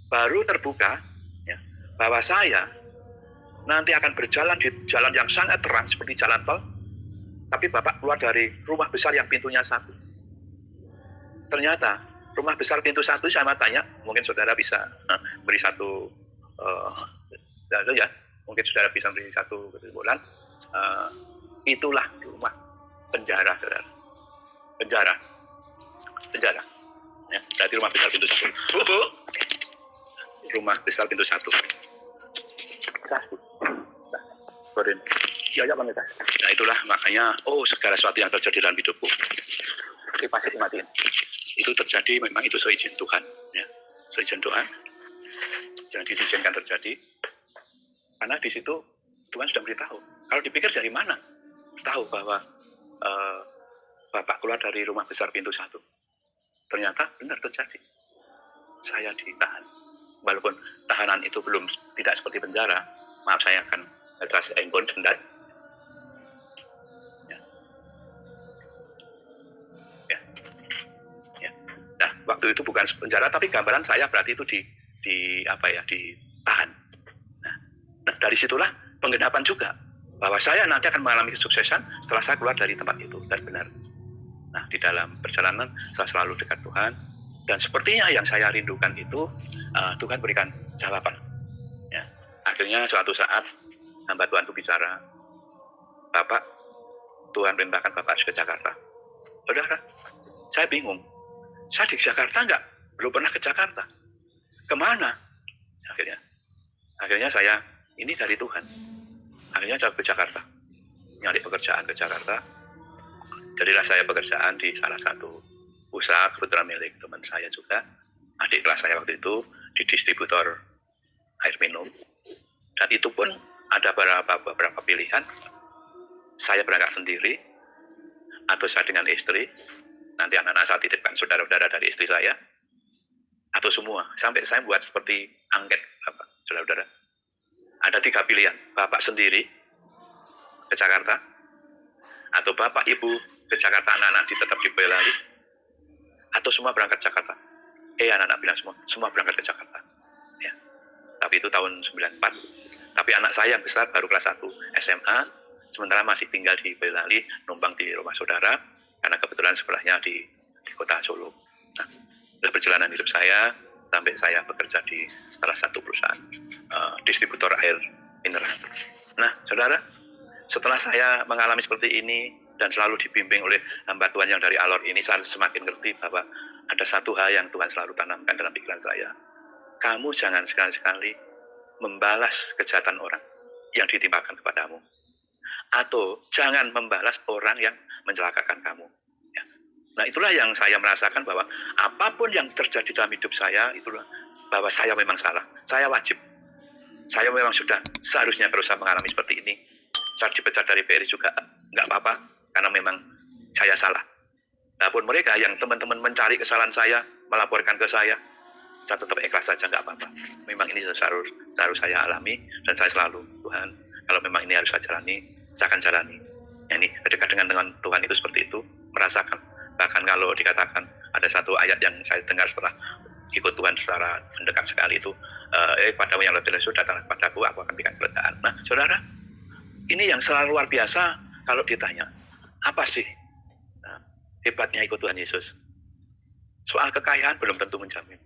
Baru terbuka ya, bahwa saya nanti akan berjalan di jalan yang sangat terang, seperti jalan tol, tapi Bapak keluar dari rumah besar yang pintunya 1. Ternyata rumah besar pintu 1 saya tanya, mungkin saudara bisa beri satu ya, mungkin saudara bisa beri satu kesimpulan. Itulah rumah penjara, saudara. Penjara. Ya, berarti rumah besar pintu 1. Rumah besar pintu 1. Nah itulah makanya, segala sesuatu yang terjadi dalam hidupku, pasti dimatiin. Itu terjadi memang itu seizin Tuhan, ya, seizin Tuhan. Jadi diizinkan terjadi, karena di situ Tuhan sudah beritahu. Kalau dipikir dari mana tahu bahwa Bapak keluar dari rumah besar pintu 1? Ternyata benar terjadi. Saya ditahan, walaupun tahanan itu belum tidak seperti penjara. Maaf, saya akan address enggon dendat. Nah, waktu itu bukan penjara, tapi gambaran saya berarti itu ditahan. Nah, dari situlah penggenapan juga bahwa saya nanti akan mengalami kesuksesan setelah saya keluar dari tempat itu, dan benar. Nah, di dalam perjalanan saya selalu dekat Tuhan, dan sepertinya yang saya rindukan itu Tuhan berikan jawaban. Ya. Akhirnya suatu saat hamba Tuhan itu bicara, Bapak, Tuhan perintahkan Bapak harus ke Jakarta. Saudara, saya bingung. Saya di Jakarta enggak? Belum pernah ke Jakarta. Kemana? Akhirnya saya, ini dari Tuhan. Akhirnya saya ke Jakarta. Nyari pekerjaan ke Jakarta. Jadilah saya pekerjaan di salah satu usaha kebetulan milik teman saya juga. Adik kelas saya waktu itu di distributor air minum. Dan itu pun ada beberapa pilihan. Saya berangkat sendiri, atau saya dengan istri, nanti anak-anak saya titipkan saudara-saudara dari istri saya, atau semua. Sampai saya buat seperti angket, Bapak, saudara-saudara. Ada 3 pilihan, Bapak sendiri ke Jakarta, atau Bapak Ibu ke Jakarta, anak-anak tetap di Boyolali, atau semua berangkat Jakarta. Anak-anak bilang semua berangkat ke Jakarta. Ya. Tapi itu tahun 94. Tapi anak saya yang besar baru kelas 1 SMA, sementara masih tinggal di Boyolali, numpang di rumah saudara, karena kebetulan sebelahnya di kota Solo. Nah, perjalanan hidup saya sampai saya bekerja di salah satu perusahaan distributor air mineral. Nah, saudara, setelah saya mengalami seperti ini dan selalu dibimbing oleh hamba Tuhan yang dari Alor ini, saya semakin ngerti bahwa ada satu hal yang Tuhan selalu tanamkan dalam pikiran saya. Kamu jangan sekali-sekali membalas kejahatan orang yang ditimpakan kepadamu. Atau jangan membalas orang yang mencelakakan kamu. Ya. Nah, itulah yang saya merasakan bahwa apapun yang terjadi dalam hidup saya, itulah bahwa saya memang salah. Saya wajib. Saya memang sudah seharusnya berusaha mengalami seperti ini. Saya dipecat dari PRI juga nggak apa-apa, karena memang saya salah. Walaupun mereka yang teman-teman mencari kesalahan saya, melaporkan ke saya tetap ikhlas saja, nggak apa-apa. Memang ini harus saya alami, dan saya selalu, Tuhan, kalau memang ini harus saya jalani, saya akan jalani. Ya, ini dekat dengan Tuhan itu seperti itu, merasakan. Bahkan kalau dikatakan ada satu ayat yang saya dengar setelah ikut Tuhan secara mendekat sekali itu, padamu yang lebih lesu datang kepadaku, aku akan berikan keledaan. Nah, saudara, ini yang selalu luar biasa kalau ditanya, apa sih hebatnya ikut Tuhan Yesus? Soal kekayaan belum tentu menjamin.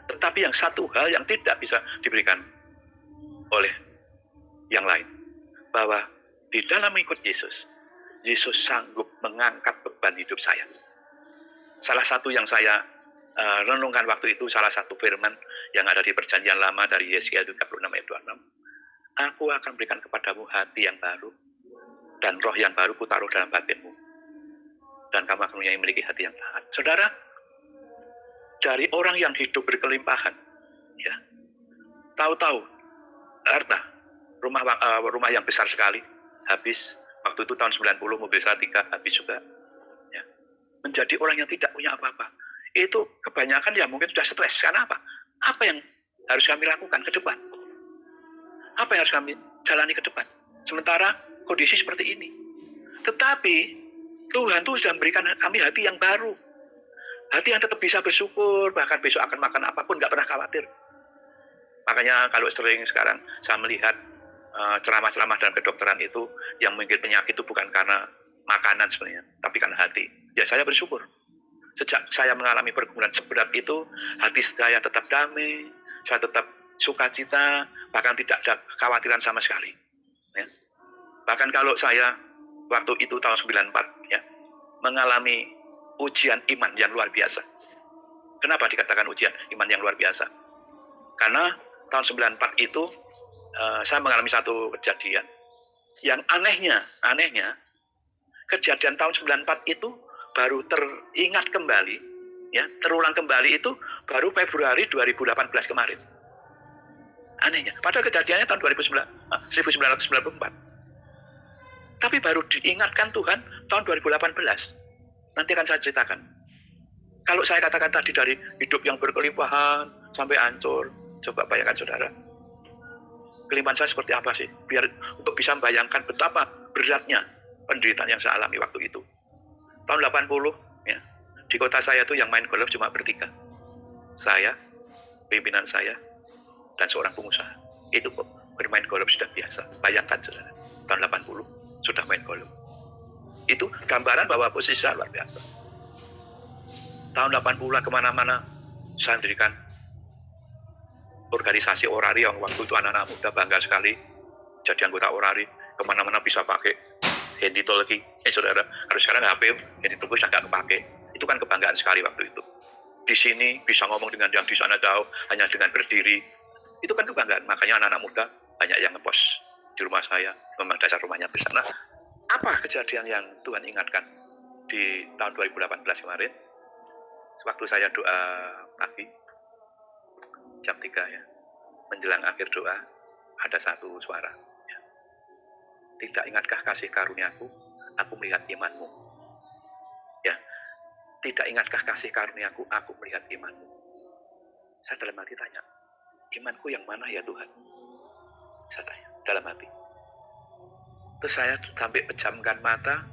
Tetapi yang satu hal yang tidak bisa diberikan oleh yang lain, bahwa di dalam ikut Yesus, Yesus sanggup mengangkat beban hidup saya. Salah satu yang saya renungkan waktu itu, salah satu firman yang ada di Perjanjian Lama dari Yesaya 36 ayat 26. Aku akan berikan kepadamu hati yang baru, dan roh yang baru kutaruh dalam batinmu. Dan kamu akan memiliki hati yang taat. Saudara, dari orang yang hidup berkelimpahan, ya, tahu-tahu harta, rumah yang besar sekali, habis. Waktu itu tahun 90, mobil saya 3, habis juga. Ya. Menjadi orang yang tidak punya apa-apa. Itu kebanyakan ya mungkin sudah stres. Karena apa? Apa yang harus kami lakukan ke depan? Apa yang harus kami jalani ke depan? Sementara kondisi seperti ini. Tetapi Tuhan tuh sudah memberikan kami hati yang baru. Hati yang tetap bisa bersyukur, bahkan besok akan makan apapun, nggak pernah khawatir. Makanya kalau sering sekarang saya melihat ceramah-ceramah dalam kedokteran itu, yang mungkin penyakit itu bukan karena makanan sebenarnya, tapi karena hati. Ya, saya bersyukur. Sejak saya mengalami pergumulan seberat itu, hati saya tetap damai, saya tetap sukacita, bahkan tidak ada kekhawatiran sama sekali. Ya. Bahkan kalau saya waktu itu tahun 94, ya, mengalami ujian iman yang luar biasa. Kenapa dikatakan ujian iman yang luar biasa? Karena tahun 94 itu saya mengalami satu kejadian yang anehnya kejadian tahun 94 itu baru teringat kembali, ya, terulang kembali itu baru Februari 2018 kemarin. Anehnya, padahal kejadiannya tahun 1994. Tapi baru diingatkan Tuhan tahun 2018. Nanti akan saya ceritakan. Kalau saya katakan tadi dari hidup yang berkelimpahan sampai hancur, coba bayangkan saudara, kelimpahan saya seperti apa sih? Biar untuk bisa membayangkan betapa beratnya penderitaan yang saya alami waktu itu. Tahun 80, ya, di kota saya tuh yang main golf cuma bertiga. Saya, pimpinan saya, dan seorang pengusaha. Itu kok bermain golf sudah biasa. Bayangkan saudara, tahun 80 sudah main golf. Itu gambaran bahwa posisi saya luar biasa. Tahun 80 kemana-mana saya mendirikan organisasi orari yang waktu itu anak-anak muda bangga sekali jadi anggota orari, kemana-mana bisa pakai handy talkie. Saudara, harus sekarang HP handy talkie sudah nggak kepake. Itu kan kebanggaan sekali waktu itu. Di sini bisa ngomong dengan yang di sana jauh hanya dengan berdiri. Itu kan kebanggaan. Makanya anak-anak muda banyak yang ngepost di rumah saya, memang dasar rumahnya di sana. Apa kejadian yang Tuhan ingatkan di tahun 2018 kemarin? Waktu saya doa pagi, jam 3 ya, menjelang akhir doa, ada satu suara. Tidak ingatkah kasih karuniaku, aku melihat imanmu. Ya, tidak ingatkah kasih karuniaku, aku melihat imanmu. Saya dalam hati tanya, imanku yang mana ya Tuhan? Saya tanya, dalam hati. Terus saya sampai pejamkan mata,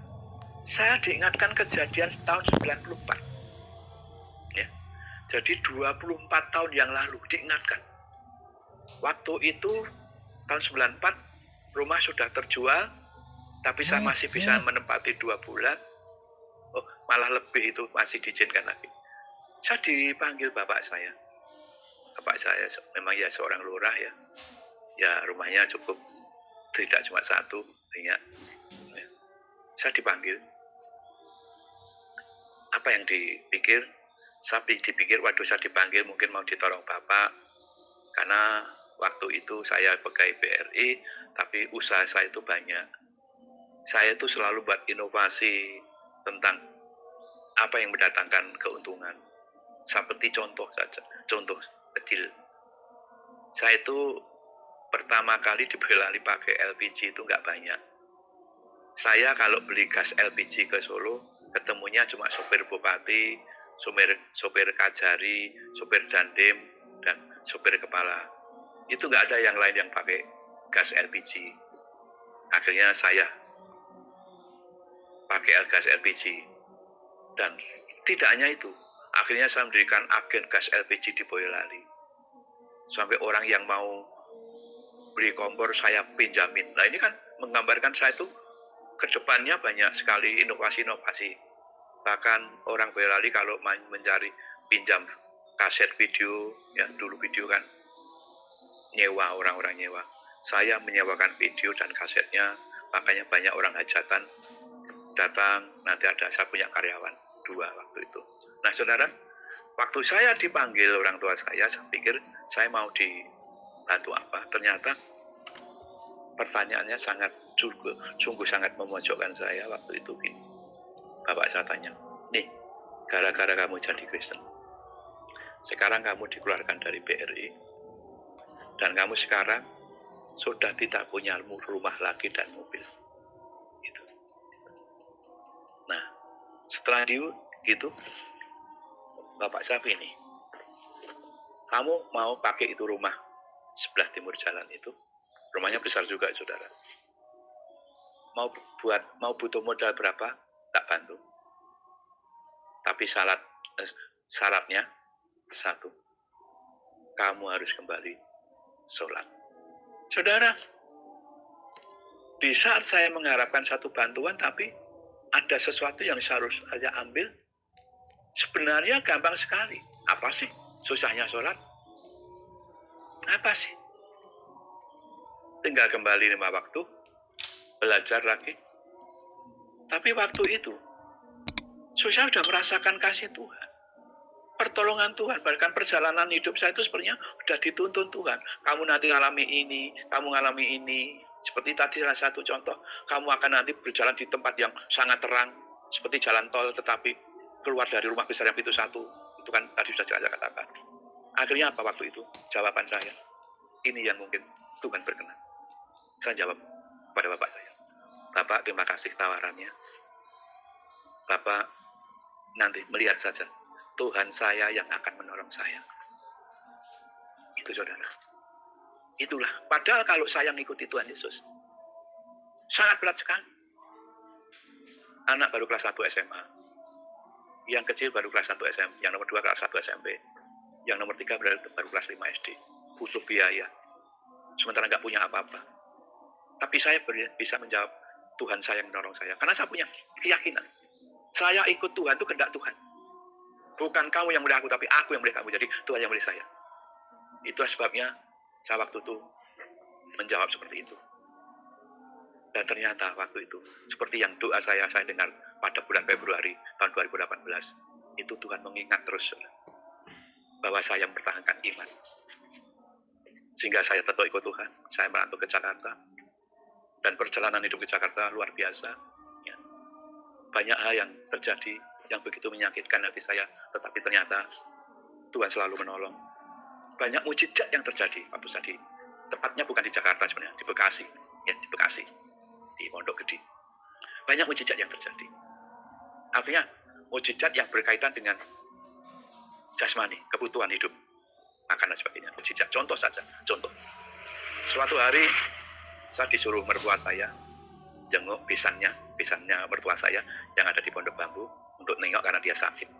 saya diingatkan kejadian tahun 94. Ya, jadi 24 tahun yang lalu diingatkan. Waktu itu, tahun 94, rumah sudah terjual, tapi saya masih bisa menempati 2 bulan. Oh, malah lebih itu masih diizinkan lagi. Saya dipanggil bapak saya. Bapak saya memang ya seorang lurah ya. Ya rumahnya cukup, tidak cuma satu, banyak. Ya. Saya dipanggil. Apa yang dipikir? Saya dipikir, waduh saya dipanggil mungkin mau ditolong bapak. Karena waktu itu saya pegawai BRI, tapi usaha saya itu banyak. Saya itu selalu buat inovasi tentang apa yang mendatangkan keuntungan. Seperti contoh saja, contoh kecil. Saya itu pertama kali di Boyolali pakai LPG itu nggak banyak. Saya kalau beli gas LPG ke Solo, ketemunya cuma sopir bupati, sopir kajari, sopir dandim, dan sopir kepala. Itu nggak ada yang lain yang pakai gas LPG. Akhirnya saya pakai gas LPG. Dan tidak hanya itu, akhirnya saya mendirikan agen gas LPG di Boyolali. Sampai orang yang mau beli kompor saya pinjamin. Nah ini kan menggambarkan saya itu ke depannya banyak sekali inovasi-inovasi. Bahkan orang Boyolali kalau mencari pinjam kaset video, ya dulu video kan nyewa, orang-orang nyewa. Saya menyewakan video dan kasetnya, makanya banyak orang hajatan datang, nanti ada, saya punya karyawan 2 waktu itu. Nah saudara, waktu saya dipanggil orang tua saya pikir saya mau dibantu apa. Ternyata pertanyaannya sungguh sangat memojokkan saya waktu itu. Bapak saya tanya, nih, gara-gara kamu jadi Kristen, sekarang kamu dikeluarkan dari BRI, dan kamu sekarang sudah tidak punya rumah lagi dan mobil. Gitu. Nah, setelah gitu, Bapak saya ini, kamu mau pakai itu rumah sebelah timur jalan itu, rumahnya besar juga saudara. Mau butuh modal berapa? Tak bantu. Tapi syaratnya satu, kamu harus kembali sholat. Saudara, di saat saya mengharapkan satu bantuan, tapi ada sesuatu yang harus saya ambil, sebenarnya gampang sekali. Apa sih susahnya sholat? Apa sih? Tinggal kembali 5 waktu, belajar lagi. Tapi waktu itu, saya sudah merasakan kasih Tuhan, pertolongan Tuhan. Bahkan perjalanan hidup saya itu sebenarnya sudah dituntun Tuhan. Kamu nanti ngalami ini, kamu ngalami ini. Seperti tadi salah satu contoh, kamu akan nanti berjalan di tempat yang sangat terang, seperti jalan tol, tetapi keluar dari rumah besar yang pintu 1. Itu kan tadi sudah saya katakan. Akhirnya apa waktu itu? Jawaban saya, ini yang mungkin Tuhan berkenan. Saya jawab pada bapak saya, Bapak terima kasih tawarannya. Bapak nanti melihat saja, Tuhan saya yang akan menolong saya. Itu saudara. Itulah. Padahal kalau saya mengikuti Tuhan Yesus, sangat berat sekali. Anak baru kelas 1 SMA. Yang kecil baru kelas 1 SM. Yang nomor 2 kelas 1 SMP. Yang nomor 3 baru kelas 5 SD. Butuh biaya. Sementara nggak punya apa-apa. Tapi saya bisa menjawab, Tuhan saya yang menolong saya. Karena saya punya keyakinan. Saya ikut Tuhan, itu kehendak Tuhan. Bukan kamu yang milih aku, tapi aku yang milih kamu. Jadi Tuhan yang milih saya. Itulah sebabnya saya waktu itu menjawab seperti itu. Dan ternyata waktu itu, seperti yang doa saya dengar pada bulan Februari tahun 2018, itu Tuhan mengingat terus bahwa saya mempertahankan iman. Sehingga saya tetap ikut Tuhan, saya merantau ke Jakarta. Dan perjalanan hidup ke Jakarta luar biasa. Ya. Banyak hal yang terjadi yang begitu menyakitkan hati saya, tetapi ternyata Tuhan selalu menolong. Banyak mujizat yang terjadi waktu tadi. Tepatnya bukan di Jakarta sebenarnya, di Bekasi. Ya, di Bekasi. Di Pondok Gede. Banyak mujizat yang terjadi. Artinya, mujizat yang berkaitan dengan jasmani, kebutuhan hidup, makan dan sebagainya. Mujizat, contoh saja, contoh. Suatu hari, saya disuruh mertua saya, jenguk besannya mertua saya yang ada di Pondok Bambu, untuk nengok karena dia sakit.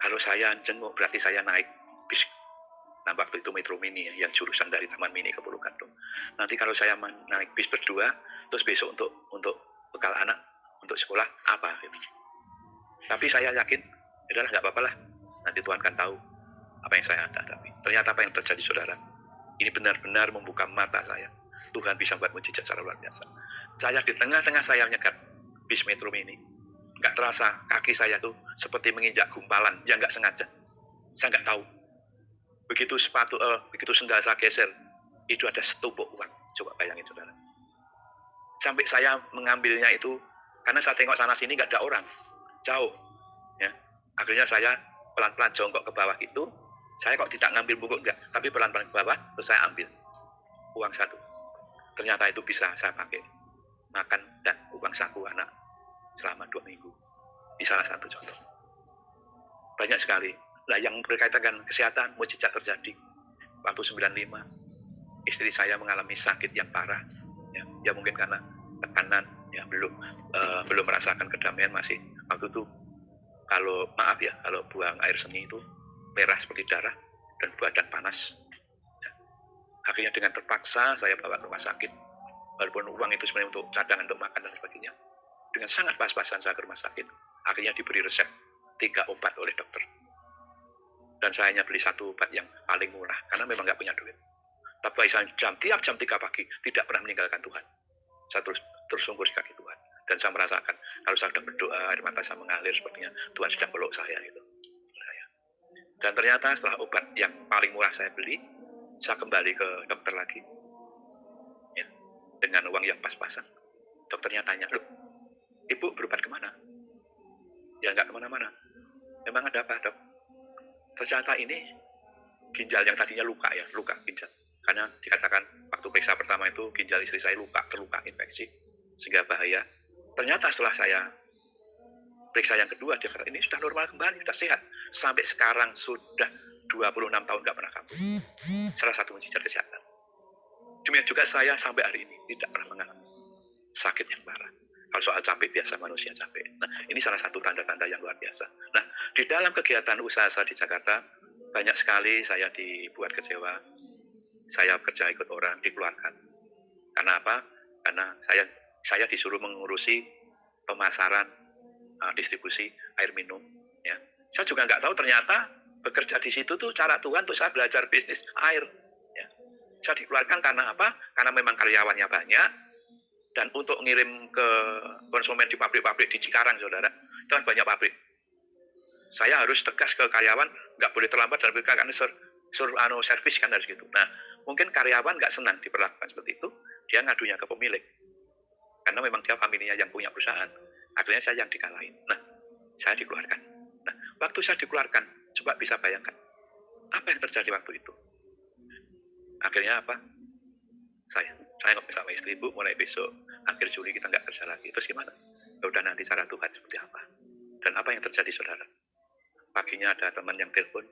Kalau saya jenguk, berarti saya naik bis. Nah, waktu itu Metro Mini ya, yang jurusan dari Taman Mini ke Pulau Gadung. Nanti kalau saya naik bis berdua, terus besok untuk bekal anak, untuk sekolah, apa gitu. Tapi saya yakin, adalah nggak apa-apa lah. Nanti Tuhan kan tahu apa yang saya hadapi. Ternyata apa yang terjadi, saudara, ini benar-benar membuka mata saya. Tuhan bisa buat mujizat secara luar biasa. Saya di tengah-tengah saya menyekat bis Metro Mini, nggak terasa kaki saya tuh seperti menginjak gumpalan, yang nggak sengaja. Saya nggak tahu. Begitu begitu sendal saya geser, itu ada setumpuk uang. Coba bayangin, saudara. Sampai saya mengambilnya itu, karena saya tengok sana sini nggak ada orang, jauh. Ya. Akhirnya saya pelan-pelan jongkok ke bawah itu. Saya kok tidak ngambil bungkuk, enggak, tapi pelan-pelan ke bawah, terus saya ambil uang satu. Ternyata itu bisa saya pakai makan dan uang saku anak selama 2 minggu. Ini salah satu contoh. Banyak sekali. Nah, yang berkaitan dengan kesehatan, mujizat terjadi. Waktu 95, istri saya mengalami sakit yang parah. Ya mungkin karena tekanan, ya belum merasakan kedamaian masih. Waktu itu, kalau buang air seni itu merah seperti darah dan badan panas. Ya. Akhirnya dengan terpaksa saya bawa ke rumah sakit. Walaupun uang itu sebenarnya untuk cadangan untuk makan dan sebagainya. Dengan sangat pas-pasan saya ke rumah sakit. Akhirnya diberi resep 3 obat oleh dokter. Dan saya hanya beli 1 obat yang paling murah, karena memang nggak punya duit. Tapi saya tiap jam 3 pagi tidak pernah meninggalkan Tuhan. Saya terus tersungkur di kaki Tuhan. Dan saya merasakan, kalau saya sudah berdoa, air mata saya mengalir, sepertinya Tuhan sedang peluk saya. Gitu. Dan ternyata setelah obat yang paling murah saya beli, saya kembali ke dokter lagi. Ya, dengan uang yang pas-pasan. Dokternya tanya, loh, ibu berobat kemana? Ya nggak kemana-mana. Memang ada apa, dok? Ternyata ini ginjal yang tadinya luka ginjal. Karena dikatakan waktu periksa pertama itu ginjal istri saya terluka infeksi sehingga bahaya. Ternyata setelah saya periksa yang kedua, dia kata ini sudah normal kembali, sudah sehat. Sampai sekarang sudah 26 tahun nggak pernah kambuh. Salah satu mujizat kesehatan. Demikian juga saya sampai hari ini tidak pernah mengalami sakit yang parah. Kalau soal capek, biasa manusia capek. Nah, ini salah satu tanda-tanda yang luar biasa. Nah, di dalam kegiatan usaha saya di Jakarta, banyak sekali saya dibuat kecewa. Saya kerja ikut orang, dikeluarkan. Karena apa? Karena saya disuruh mengurusi pemasaran, distribusi air minum. Ya. Saya juga nggak tahu ternyata bekerja di situ tuh cara Tuhan untuk saya belajar bisnis air. Ya. Saya dikeluarkan karena apa? Karena memang karyawannya banyak. Dan untuk ngirim ke konsumen di pabrik-pabrik di Cikarang, saudara, itu kan banyak pabrik. Saya harus tegas ke karyawan, nggak boleh terlambat dan mereka kan servis kan harus gitu. Nah, mungkin karyawan nggak senang diperlakukan seperti itu, dia ngadunya ke pemilik. Karena memang dia familinya yang punya perusahaan. Akhirnya saya yang dikalahin. Nah, saya dikeluarkan. Nah, waktu saya dikeluarkan, coba bisa bayangkan, apa yang terjadi waktu itu? Akhirnya apa? Saya ngomong sama istri, Bu, mulai besok akhir Juli kita nggak kerja lagi. Terus gimana? Ya udah, nanti cara Tuhan seperti apa. Dan apa yang terjadi, saudara? Paginya ada teman yang telepon,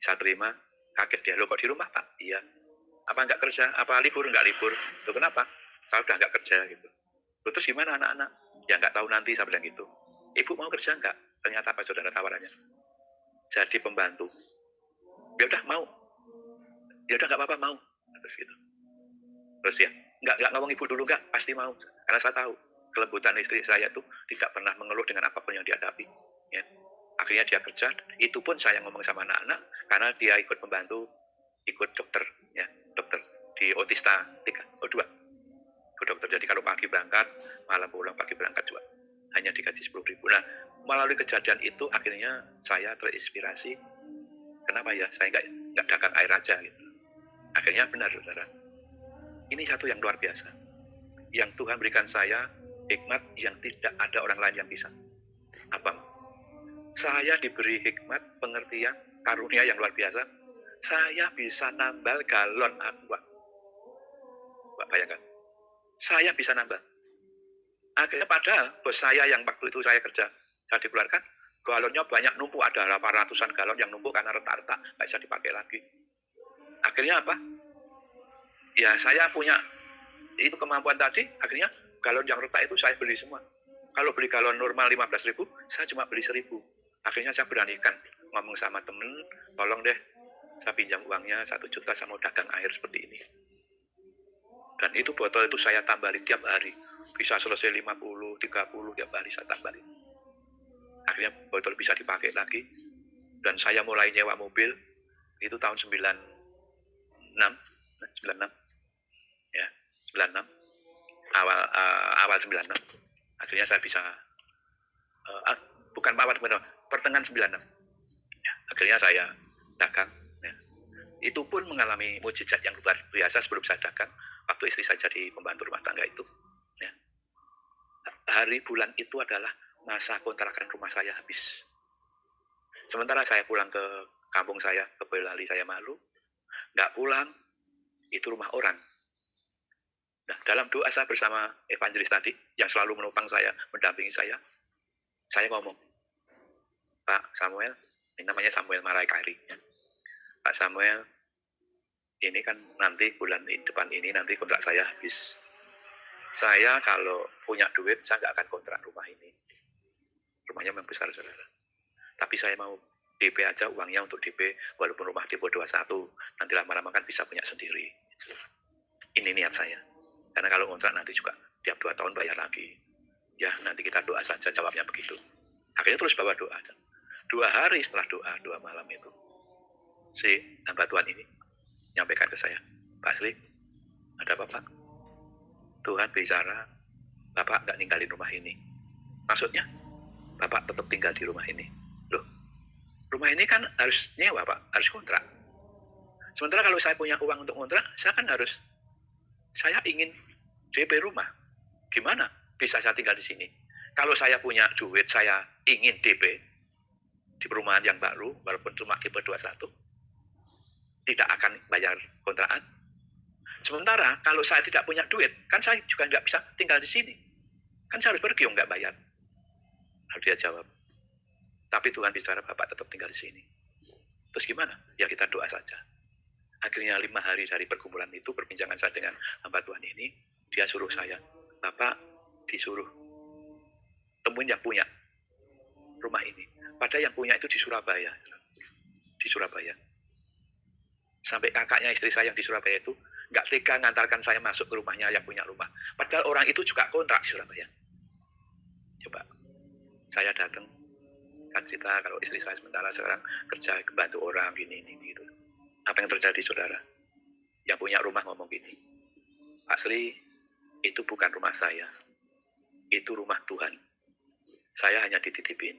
saya terima, kaget dia, lo kok di rumah, Pak? Iya. Apa nggak kerja? Apa libur? Nggak libur. Lo kenapa? Saya udah nggak kerja gitu. Lo terus gimana anak-anak? Ya nggak tahu nanti, saya bilang gitu. Ibu mau kerja nggak? Ternyata apa, saudara, tawarannya? Jadi pembantu. Ya udah mau. Ya udah nggak apa-apa, mau. Terus gitu. Terus ya, nggak ngomong ibu dulu, nggak, pasti mau. Karena saya tahu kelembutan istri saya itu tidak pernah mengeluh dengan apapun yang dihadapi. Ya. Akhirnya dia kerja, itu pun saya ngomong sama anak-anak, karena dia ikut membantu, ikut dokter, ya, dokter di Otista 2, ikut dokter. Jadi kalau pagi berangkat, malam pulang, pagi berangkat juga, hanya digaji 10.000. Nah, melalui kejadian itu akhirnya saya terinspirasi, kenapa ya saya nggak dagang air aja gitu. Akhirnya benar, saudara. Ini satu yang luar biasa, yang Tuhan berikan saya hikmat yang tidak ada orang lain yang bisa. Apa? Saya diberi hikmat, pengertian, karunia yang luar biasa. Saya bisa nambal galon aqua. Mbak bayangkan, saya bisa nambal. Akhirnya padahal bos saya yang waktu itu saya kerja, saya dikeluarkan, galonnya banyak numpuk, ada 800-an galon yang numpuk karena retak-retak, nggak bisa dipakai lagi. Akhirnya apa? Ya saya punya itu kemampuan tadi, akhirnya galon yang retak itu saya beli semua. Kalau beli galon normal 15.000, saya cuma beli 1.000. Akhirnya saya beranikan ngomong sama temen, tolong deh, saya pinjam uangnya 1 juta, saya mau dagang air seperti ini. Dan itu botol itu saya tambali tiap hari. Bisa selesai 50, 30 tiap hari saya tambali. Akhirnya botol bisa dipakai lagi. Dan saya mulai nyewa mobil, itu tahun 96. Ya, 96. Awal 96. Akhirnya saya bisa, bukan awal, pertengahan 96. Ya, akhirnya saya dagang. Ya. Itu pun mengalami mujizat yang luar biasa sebelum saya dagang. Waktu istri saya jadi pembantu rumah tangga itu. Ya. Hari bulan itu adalah masa kontrakan rumah saya habis. Sementara saya pulang ke kampung saya, ke Boyolali, saya malu. Nggak pulang, itu rumah orang. Nah, dalam doa saya bersama evangelis tadi, yang selalu menopang saya, mendampingi saya ngomong, Pak Samuel, ini namanya Samuel Maraikari. Ya. Pak Samuel, ini kan nanti bulan depan ini nanti kontrak saya habis. Saya kalau punya duit, saya nggak akan kontrak rumah ini. Rumahnya memang besar, saudara. Tapi saya mau DP aja uangnya untuk DP, walaupun rumah DP 21, nanti lama-lama kan bisa punya sendiri. Ini niat saya. Karena kalau kontrak nanti juga tiap 2 tahun bayar lagi. Ya nanti kita doa saja, jawabnya begitu. Akhirnya terus bawa doa. 2 hari setelah doa, 2 malam itu, si hamba Tuhan ini nyampaikan ke saya, Pak Sri, ada apa Pak? Tuhan bicara, Bapak nggak ninggalin rumah ini. Maksudnya, Bapak tetap tinggal di rumah ini. Loh, rumah ini kan harus nyewa Pak, harus kontrak. Sementara kalau saya punya uang untuk kontrak, saya ingin DP rumah. Gimana bisa saya tinggal di sini? Kalau saya punya duit, saya ingin DP di perumahan yang baru, walaupun cuma DP 21, tidak akan bayar kontrakan. Sementara kalau saya tidak punya duit, kan saya juga nggak bisa tinggal di sini. Kan saya harus pergi, nggak bayar. Lalu dia jawab, tapi Tuhan bicara Bapak tetap tinggal di sini. Terus gimana? Ya kita doa saja. Akhirnya 5 hari dari pergumulan itu, perbincangan saya dengan hamba Tuhan ini, dia suruh saya, Bapak disuruh temuin yang punya rumah ini. Padahal yang punya itu di Surabaya. Di Surabaya. Sampai kakaknya istri saya yang di Surabaya itu nggak tega ngantarkan saya masuk ke rumahnya yang punya rumah. Padahal orang itu juga kontrak di Surabaya. Coba, saya datang, saya cerita kalau istri saya sementara sekarang kerja bantu orang gini gitu. Apa yang terjadi, saudara? Yang punya rumah ngomong gini, Pak Sri, itu bukan rumah saya, itu rumah Tuhan. Saya hanya dititipin.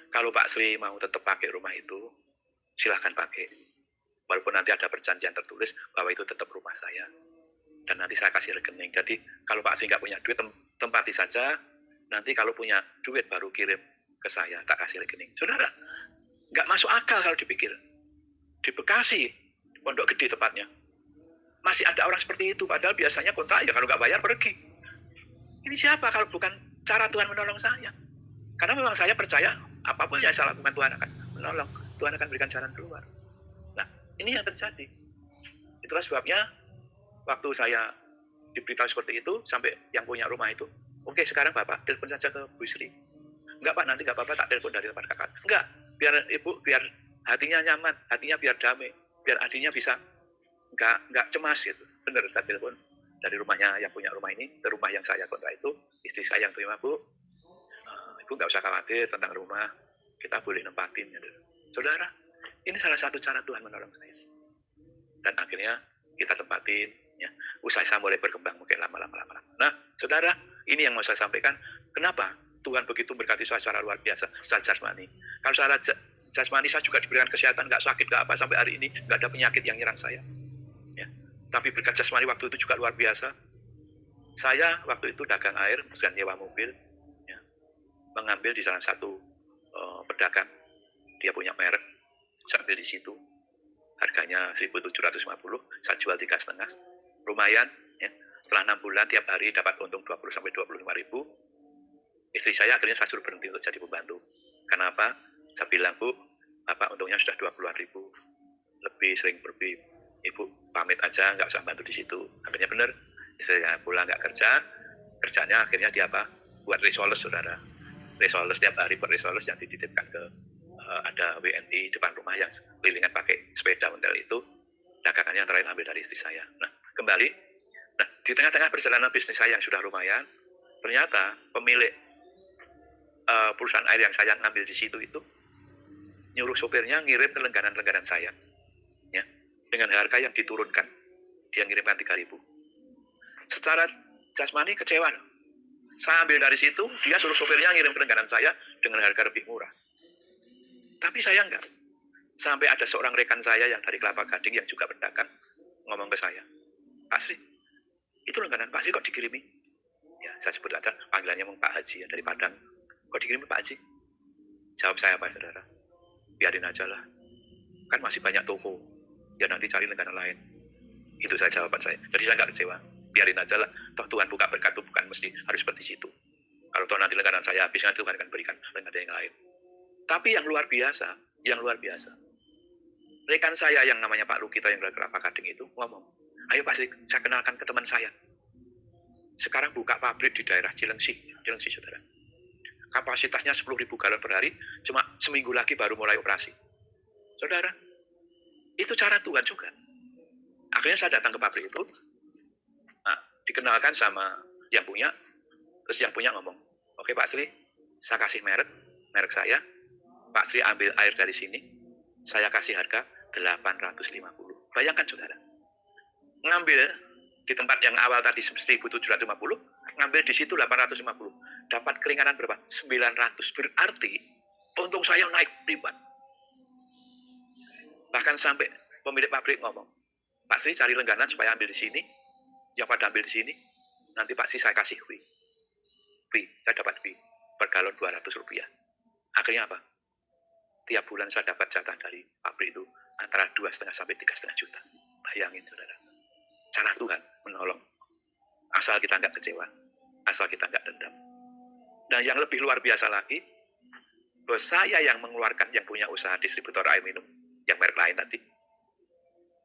Kalau Pak Sri mau tetap pakai rumah itu, silahkan pakai. Walaupun nanti ada perjanjian tertulis bahwa itu tetap rumah saya. Dan nanti saya kasih rekening. Jadi kalau Pak Sri nggak punya duit, tempati saja. Nanti kalau punya duit baru kirim ke saya, tak kasih rekening. Saudara, nggak masuk akal kalau dipikir. Di Bekasi, Pondok Gede tepatnya, masih ada orang seperti itu. Padahal biasanya kontrak ya kalau nggak bayar pergi. Ini siapa kalau bukan cara Tuhan menolong saya? Karena memang saya percaya apapun yang saya lakukan Tuhan akan menolong. Tuhan akan berikan jalan keluar. Nah, ini yang terjadi. Itulah sebabnya waktu saya diberitahu seperti itu, sampai yang punya rumah itu, oke sekarang Bapak telepon saja ke Bu Sri. Enggak Pak, nanti nggak apa-apa tak telepon dari tempat kakak. Enggak, biar Ibu, biar hatinya nyaman, hatinya biar damai, biar adiknya bisa nggak cemas gitu. Benar, saya telepon dari rumahnya yang punya rumah ini ke rumah yang saya kontrak itu, istri saya yang terima, Bu, Ibu nggak usah khawatir tentang rumah, kita boleh nempatin. Ya. Saudara, ini salah satu cara Tuhan menolong saya. Dan akhirnya kita tempatin, ya. Usaha saya mulai berkembang mungkin lama-lama. Nah, saudara, ini yang mau saya sampaikan. Kenapa Tuhan begitu berkati saya secara luar biasa, secara jasmani. Kalau secara jasmani saya juga diberikan kesehatan, nggak sakit, nggak apa, sampai hari ini nggak ada penyakit yang nyerang saya. Ya. Tapi berkat jasmani waktu itu juga luar biasa. Saya waktu itu dagang air dan nyewa mobil, ya, mengambil di salah satu pedagang, dia punya merek, saya ambil di situ, harganya 1.750, saya jual 3,5, lumayan. Ya. Setelah 6 bulan tiap hari dapat untung 20-25 ribu. Istri saya akhirnya saya suruh berhenti untuk jadi pembantu. Kenapa? Saya bilang, Bu, Bapak untungnya sudah 20-an ribu, lebih sering pergi, Ibu pamit aja, nggak usah bantu di situ. Akhirnya benar, istri saya pulang nggak kerja, kerjanya akhirnya dia apa? Buat resoles, saudara. Resoles tiap hari buat resoles yang dititipkan ke ada WNI depan rumah yang kelilingan pakai sepeda model itu, dagangannya yang terakhir ambil dari istri saya. Nah, kembali, nah di tengah-tengah perjalanan bisnis saya yang sudah lumayan, ternyata pemilik perusahaan air yang saya ngambil di situ itu nyuruh sopirnya ngirim ke langganan-langganan saya, ya, dengan harga yang diturunkan, dia ngirimkan 3.000. Secara jasmani kecewa. Saya ambil dari situ, dia suruh sopirnya ngirim ke langganan saya dengan harga lebih murah. Tapi saya enggak. Sampai ada seorang rekan saya yang dari Kelapa Gading yang juga pedagang ngomong ke saya, Pak Sri, itu langganan Pak Sri kok dikirimi? Ya, saya sebut aja panggilannya Pak Haji ya, dari Padang. Kok dikirimi Pak Haji? Jawab saya, Pak Saudara, biarin aja lah. Kan masih banyak toko. Ya nanti cari langganan lain. Itu saya jawaban saya. Jadi saya enggak kecewa. Biarin aja lah. Toh Tuhan buka berkat itu bukan mesti harus seperti situ. Kalau toh nanti langganan saya habis, nanti Tuhan akan berikan langganan yang lain. Tapi yang luar biasa, rekan saya yang namanya Pak Lukita yang dari Kelapa Gading itu ngomong, ayo Pak Sri, saya kenalkan ke teman saya. Sekarang buka pabrik di daerah Cilengsi, saudara. Kapasitasnya 10.000 galon per hari, cuma seminggu lagi baru mulai operasi. Saudara, itu cara Tuhan juga. Akhirnya saya datang ke pabrik itu, nah, dikenalkan sama yang punya, terus yang punya ngomong, oke Pak Sri, saya kasih merek saya, Pak Sri ambil air dari sini, saya kasih harga 850. Bayangkan saudara, ngambil di tempat yang awal tadi 1.750, ngambil di situ 850. Dapat keringanan berapa? 900. Berarti untung saya naik ribuan. Bahkan sampai pemilik pabrik ngomong, Pak Sri cari langganan supaya ambil di sini, yang pada ambil di sini, nanti Pak Sri saya kasih fee, saya dapat fee per galon 200 rupiah. Akhirnya apa? Tiap bulan saya dapat jatah dari pabrik itu antara 2,5 sampai 3,5 juta. Bayangin saudara. Cara Tuhan menolong. Asal kita nggak kecewa. Asal kita nggak dendam. Dan yang lebih luar biasa lagi, bos saya yang mengeluarkan, yang punya usaha distributor air minum, yang merek lain tadi,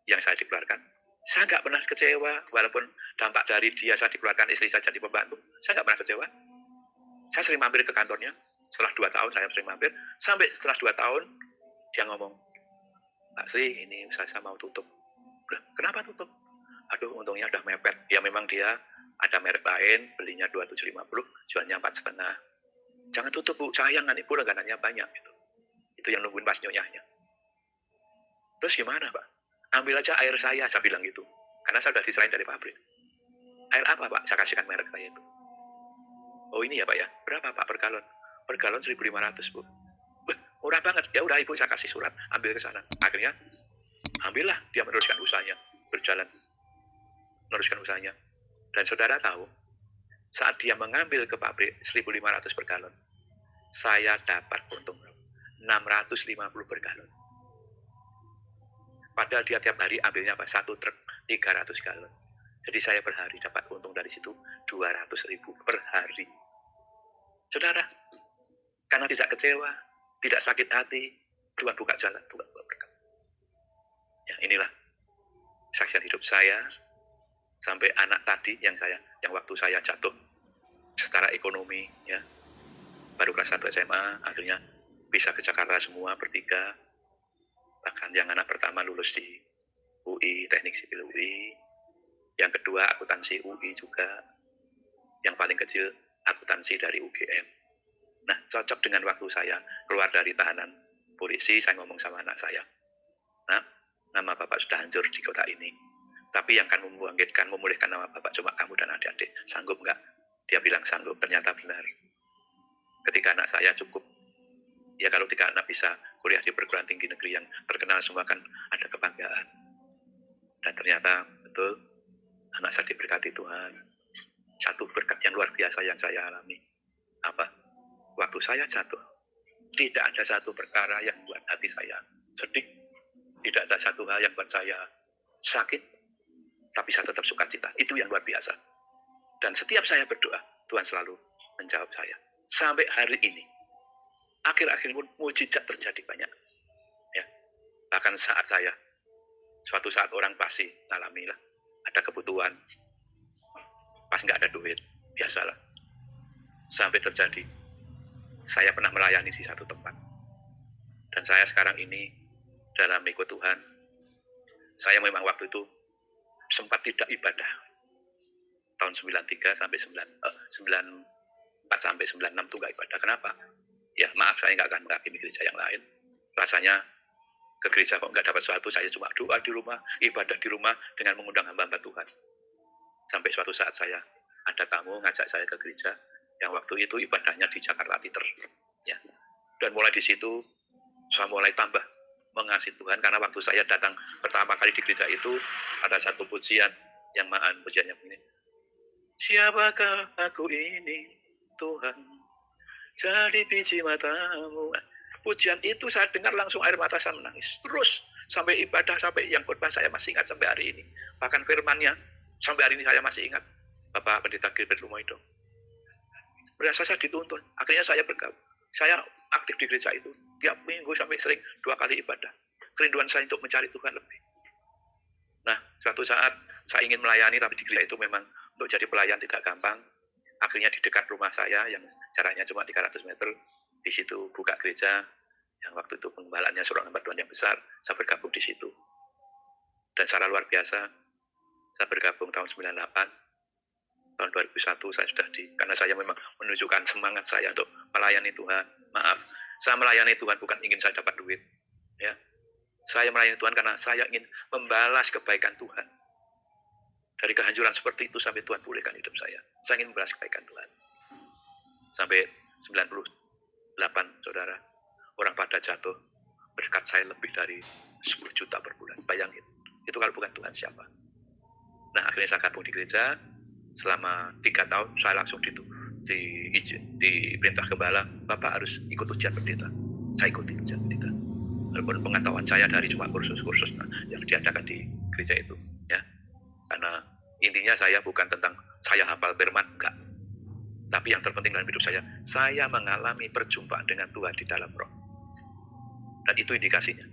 yang saya dikeluarkan, saya nggak pernah kecewa. Walaupun dampak dari dia saya dikeluarkan, istri saya jadi pembantu, saya nggak pernah kecewa. Saya sering mampir ke kantornya. Setelah 2 tahun saya sering mampir, sampai setelah 2 tahun dia ngomong, Pak Sri, ini usaha saya mau tutup. Kenapa tutup? Aduh, untungnya udah mepet. Ya memang dia ada merek lain, belinya 2750, jualnya 4,5. Jangan tutup Bu, sayang kan Ibu, langganannya banyak gitu. Itu yang nungguin pas nyonyahnya. Terus gimana Pak? Ambil aja air saya bilang gitu. Karena saya sudah diserahin dari pabrik. Air apa Pak? Saya kasihkan merek saya itu. Oh ini ya Pak ya, berapa Pak per galon? Per galon 1.500 Bu. Murah banget. Ya udah Ibu saya kasih surat, ambil ke sana. Akhirnya ambillah, dia meneruskan usahanya, berjalan meneruskan usahanya. Dan saudara tahu, saat dia mengambil ke pabrik 1.500 per galon, saya dapat untung 650 per galon. Padahal dia tiap hari ambilnya apa? 1 truk 300 galon. Jadi saya per hari dapat untung dari situ 200.000 per hari. Saudara, karena tidak kecewa, tidak sakit hati, Tuhan buka jalan, Tuhan buka berkat. Ya, inilah saksian hidup saya sampai anak tadi yang waktu saya jatuh secara ekonomi, ya, baru kelas 1 SMA, akhirnya bisa ke Jakarta semua bertiga. Bahkan yang anak pertama lulus di UI, Teknik Sipil UI, yang kedua akuntansi UI juga, yang paling kecil akuntansi dari UGM. Nah, cocok dengan waktu saya keluar dari tahanan polisi, saya ngomong sama anak saya, "Nak, nama Bapak sudah hancur di kota ini. Tapi yang akan membangkitkan, memulihkan nama Bapak cuma kamu dan adik-adik. Sanggup nggak?" Dia bilang sanggup, ternyata benar. Ketika anak saya cukup, ya kalau 3 anak bisa kuliah di perguruan tinggi negeri yang terkenal semua kan ada kebanggaan. Dan ternyata betul, anak saya diberkati Tuhan. Satu berkat yang luar biasa yang saya alami. Apa? Waktu saya jatuh, tidak ada satu perkara yang buat hati saya sedih. Tidak ada satu hal yang buat saya sakit, tapi saya tetap sukacita. Itu yang luar biasa. Dan setiap saya berdoa, Tuhan selalu menjawab saya. Sampai hari ini, akhir-akhir pun mujizat terjadi banyak. Ya, bahkan saat saya, suatu saat orang pasti alamilah, ada kebutuhan, pas nggak ada duit, biasalah. Sampai terjadi, saya pernah melayani di satu tempat. Dan saya sekarang ini, dalam ikut Tuhan, saya memang waktu itu sempat tidak ibadah. Tahun 93 sampai 94 sampai 96 itu nggak ibadah. Kenapa? Ya maaf, saya nggak akan menghakimi gereja yang lain. Rasanya ke gereja kok nggak dapat sesuatu, saya cuma doa di rumah, ibadah di rumah dengan mengundang hamba-hamba Tuhan. Sampai suatu saat saya ada tamu ngajak saya ke gereja, yang waktu itu ibadahnya di Jakarta Titer. Ya. Dan mulai di situ, saya mulai tambah mengasihi Tuhan, karena waktu saya datang pertama kali di gereja itu, ada satu pujian yang pujiannya begini. Siapakah aku ini, Tuhan, jadi biji matamu. Pujian itu saya dengar langsung air mata saya menangis. Terus sampai ibadah, sampai yang khotbah saya masih ingat sampai hari ini. Bahkan firmannya sampai hari ini saya masih ingat. Bapak Pendeta Gilbert Lumoido. Berasa saya dituntun. Akhirnya saya bergabung. Saya aktif di gereja itu. Tiap minggu sampai sering 2 kali ibadah. Kerinduan saya untuk mencari Tuhan lebih. Nah, suatu saat saya ingin melayani, tapi di gereja itu memang untuk jadi pelayan tidak gampang. Akhirnya di dekat rumah saya yang jaraknya cuma 300 meter, di situ buka gereja yang waktu itu pengembalaannya seorang hamba Tuhan yang besar, saya bergabung di situ. Dan secara luar biasa, saya bergabung tahun 98, tahun 2001 saya sudah karena saya memang menunjukkan semangat saya untuk melayani Tuhan. Maaf, saya melayani Tuhan bukan ingin saya dapat duit. Ya, saya melayani Tuhan karena saya ingin membalas kebaikan Tuhan. Dari kehancuran seperti itu sampai Tuhan pulihkan hidup saya. Saya ingin membalas kebaikan Tuhan. Sampai 98, saudara, orang pada jatuh, berkat saya lebih dari 10 juta per bulan. Bayangin, itu kalau bukan Tuhan siapa? Nah, akhirnya saya gabung di gereja. Selama 3 tahun, saya langsung diperintah gembala, Bapak harus ikut ujian pendeta. Saya ikuti ujian pendeta. Walaupun pengetahuan saya dari cuma kursus-kursus yang diadakan di gereja itu. Ya, karena intinya saya bukan tentang saya hafal firman, enggak. Tapi yang terpenting dalam hidup saya mengalami perjumpaan dengan Tuhan di dalam roh. Dan itu indikasinya.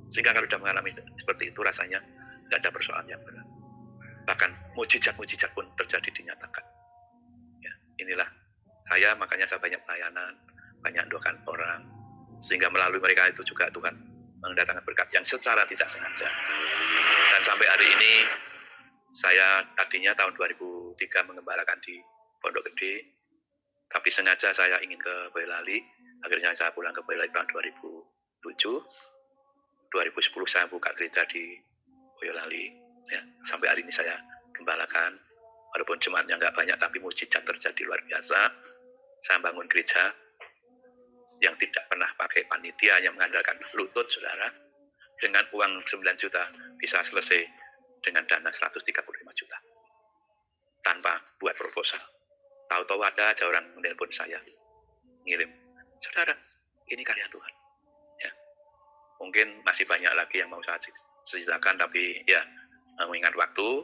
Sehingga kalau sudah mengalami seperti itu, rasanya tidak ada persoalan yang berat. Bahkan mujizat-mujizat pun terjadi dinyatakan. Ya, inilah saya, makanya saya banyak pelayanan, banyak doakan orang. Sehingga melalui mereka itu juga Tuhan mendatangkan berkat yang secara tidak sengaja. Dan sampai hari ini, saya tadinya tahun 2003 mengembalakan di Pondok Gede, tapi sengaja saya ingin ke Boyolali. Akhirnya saya pulang ke Boyolali tahun 2007. 2010 saya buka gereja di Boyolali. Ya, sampai hari ini saya gembalakan. Walaupun jemaatnya nggak banyak, tapi mujizat terjadi luar biasa. Saya bangun gereja yang tidak pernah pakai panitia, yang mengandalkan lutut, saudara. Dengan uang 9 juta bisa selesai dengan dana 135 juta. Tanpa buat proposal. Tahu-tahu ada aja orang menelpon saya, ngirim, saudara, ini karya Tuhan. Ya, mungkin masih banyak lagi yang mau saya ceritakan, tapi ya mengingat waktu,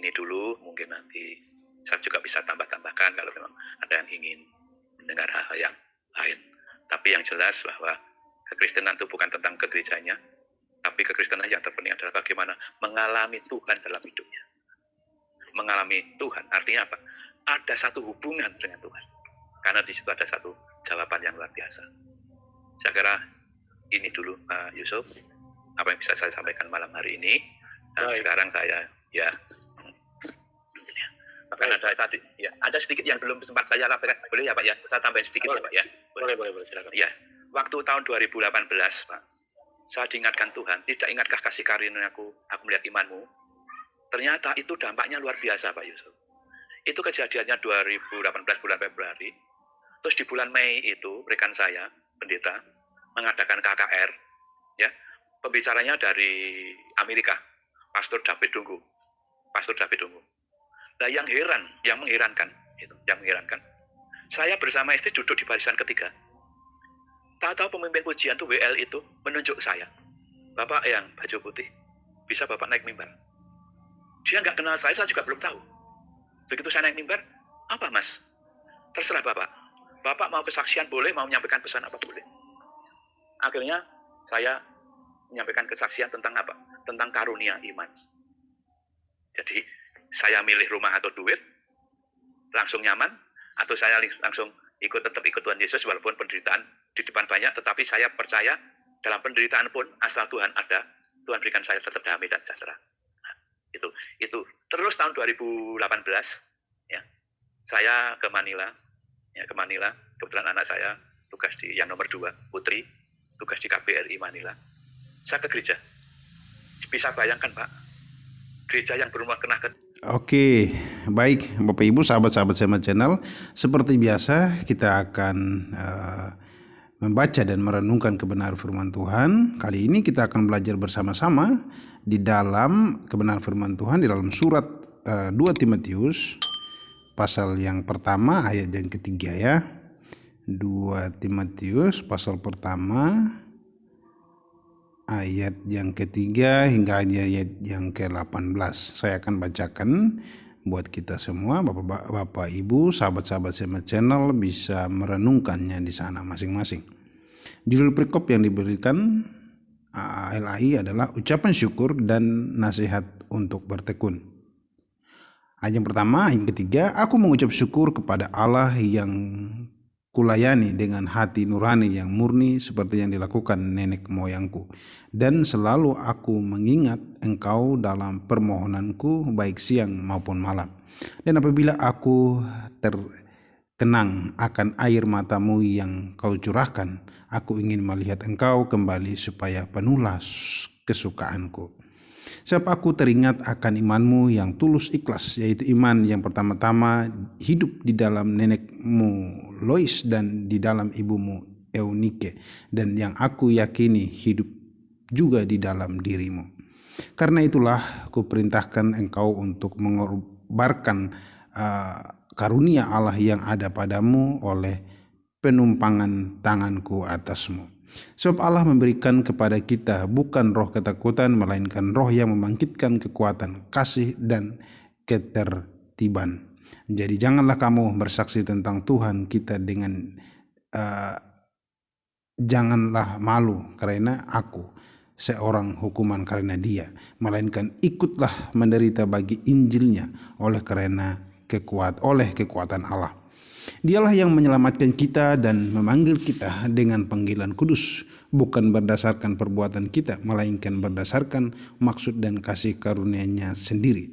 ini dulu, mungkin nanti saya juga bisa tambah-tambahkan kalau memang ada yang ingin mendengar hal-hal yang lain. Tapi yang jelas bahwa kekristenan itu bukan tentang kegerejanya, tapi kekristenan yang terpenting adalah bagaimana mengalami Tuhan dalam hidupnya. Mengalami Tuhan, artinya apa? Ada satu hubungan dengan Tuhan. Karena di situ ada satu jawaban yang luar biasa. Saya kira ini dulu Pak Yusuf, apa yang bisa saya sampaikan malam hari ini. Dan sekarang saya Bahkan ada sedikit yang belum sempat saya lakukan. Boleh ya Pak ya? Saya tambahin sedikit ya Pak ya? Boleh, silakan. Ya, waktu tahun 2018 Pak, saya diingatkan Tuhan, tidak ingatkah kasih karunia-Ku, aku melihat imanmu? Ternyata itu dampaknya luar biasa Pak Yusuf. Itu kejadiannya 2018 bulan Februari. Terus di bulan Mei itu rekan saya, pendeta, mengadakan KKR, ya, pembicaranya dari Amerika, Pastor David Dungu. Nah, yang mengherankan, saya bersama istri duduk di barisan ketiga. Tahu-tahu pemimpin pujian itu WL itu menunjuk saya, Bapak yang baju putih, bisa Bapak naik mimbar. Dia nggak kenal saya juga belum tahu. Begitu saya naik mimbar, apa Mas? Terserah Bapak. Bapak mau kesaksian boleh, mau menyampaikan pesan apa boleh. Akhirnya saya menyampaikan kesaksian tentang apa? Tentang karunia iman. Jadi saya milih rumah atau duit, langsung nyaman, atau saya langsung tetap ikut Tuhan Yesus walaupun penderitaan di depan banyak, tetapi saya percaya dalam penderitaan pun asal Tuhan ada, Tuhan berikan saya tetap damai dan sejahtera. Nah, itu terus tahun 2018 ya, saya ke Manila. Kebetulan anak saya tugas di yang nomor 2, Putri, tugas di KBRI Manila. Saya ke gereja. Bisa bayangkan Pak, gereja yang berumah kena ke... Oke, baik Bapak Ibu, sahabat-sahabat Sema Channel. Seperti biasa kita akan membaca dan merenungkan kebenaran firman Tuhan. Kali ini kita akan belajar bersama-sama di dalam kebenaran firman Tuhan di dalam surat 2 Timotius pasal yang pertama ayat yang ketiga ya. 2 Timotius pasal pertama ayat yang ketiga hingga ayat yang ke-18. Saya akan bacakan buat kita semua, Bapak Ibu, sahabat-sahabat Sema Channel bisa merenungkannya di sana masing-masing. Judul perikop yang diberikan LAI adalah ucapan syukur dan nasihat untuk bertekun. Ayat yang pertama, yang ketiga, aku mengucap syukur kepada Allah yang kulayani dengan hati nurani yang murni seperti yang dilakukan nenek moyangku. Dan selalu aku mengingat engkau dalam permohonanku baik siang maupun malam. Dan apabila aku terkenang akan air matamu yang kau curahkan, aku ingin melihat engkau kembali supaya penuhlah kesukaanku. Sebab aku teringat akan imanmu yang tulus ikhlas, yaitu iman yang pertama-tama hidup di dalam nenekmu Lois dan di dalam ibumu Eunike, dan yang aku yakini hidup juga di dalam dirimu. Karena itulah kuperintahkan engkau untuk mengobarkan karunia Allah yang ada padamu oleh penumpangan tanganku atasmu. Sebab Allah memberikan kepada kita bukan roh ketakutan, melainkan roh yang membangkitkan kekuatan, kasih, dan ketertiban. Jadi janganlah kamu bersaksi tentang Tuhan kita dengan janganlah malu karena aku seorang hukuman karena dia, melainkan ikutlah menderita bagi Injilnya oleh kekuatan Allah. Dialah yang menyelamatkan kita dan memanggil kita dengan panggilan kudus, bukan berdasarkan perbuatan kita, melainkan berdasarkan maksud dan kasih karunia-Nya sendiri,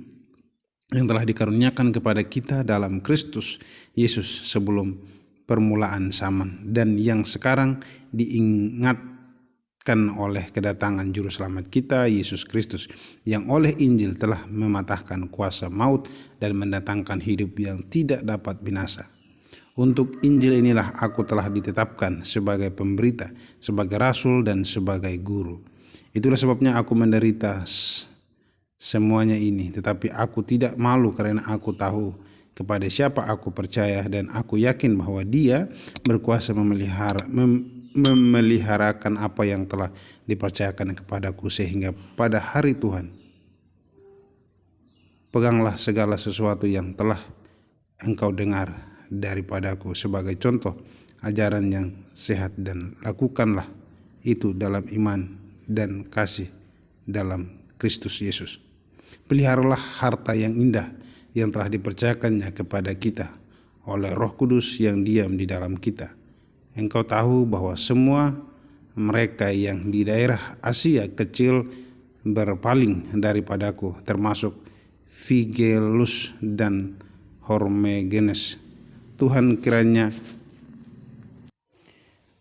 yang telah dikaruniakan kepada kita dalam Kristus Yesus sebelum permulaan zaman, dan yang sekarang diingatkan oleh kedatangan Juru Selamat kita, Yesus Kristus, yang oleh Injil telah mematahkan kuasa maut dan mendatangkan hidup yang tidak dapat binasa. Untuk Injil inilah aku telah ditetapkan sebagai pemberita, sebagai rasul, dan sebagai guru. Itulah sebabnya aku menderita semuanya ini, tetapi aku tidak malu karena aku tahu kepada siapa aku percaya, dan aku yakin bahwa Dia berkuasa memeliharakan apa yang telah dipercayakan kepadaku, sehingga pada hari Tuhan peganglah segala sesuatu yang telah engkau dengar daripadaku sebagai contoh ajaran yang sehat, dan lakukanlah itu dalam iman dan kasih dalam Kristus Yesus. Peliharalah harta yang indah yang telah dipercayakannya kepada kita oleh Roh Kudus yang diam di dalam kita. Engkau tahu bahwa semua mereka yang di daerah Asia kecil berpaling daripadaku, termasuk Figelus dan Hormegenes. Tuhan kiranya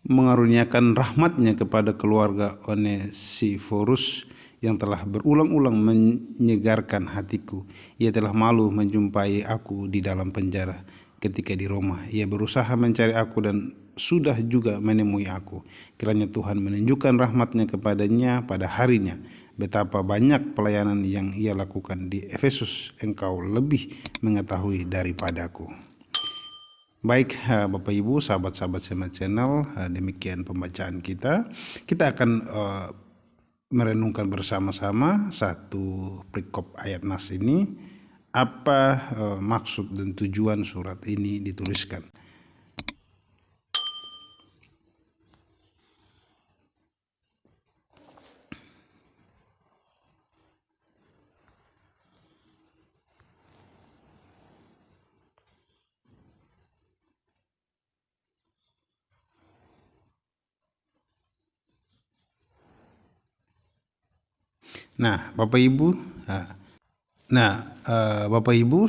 mengaruniakan rahmat-Nya kepada keluarga Onesiforus yang telah berulang-ulang menyegarkan hatiku. Ia telah malu menjumpai aku di dalam penjara ketika di Roma. Ia berusaha mencari aku dan sudah juga menemui aku. Kiranya Tuhan menunjukkan rahmat-Nya kepadanya pada harinya. Betapa banyak pelayanan yang ia lakukan di Efesus, engkau lebih mengetahui daripadaku. Baik Bapak Ibu, sahabat-sahabat Sema Channel, demikian pembacaan kita. Kita akan merenungkan bersama-sama satu perikop ayat nas ini. Apa maksud dan tujuan surat ini dituliskan? Nah, Bapak Ibu,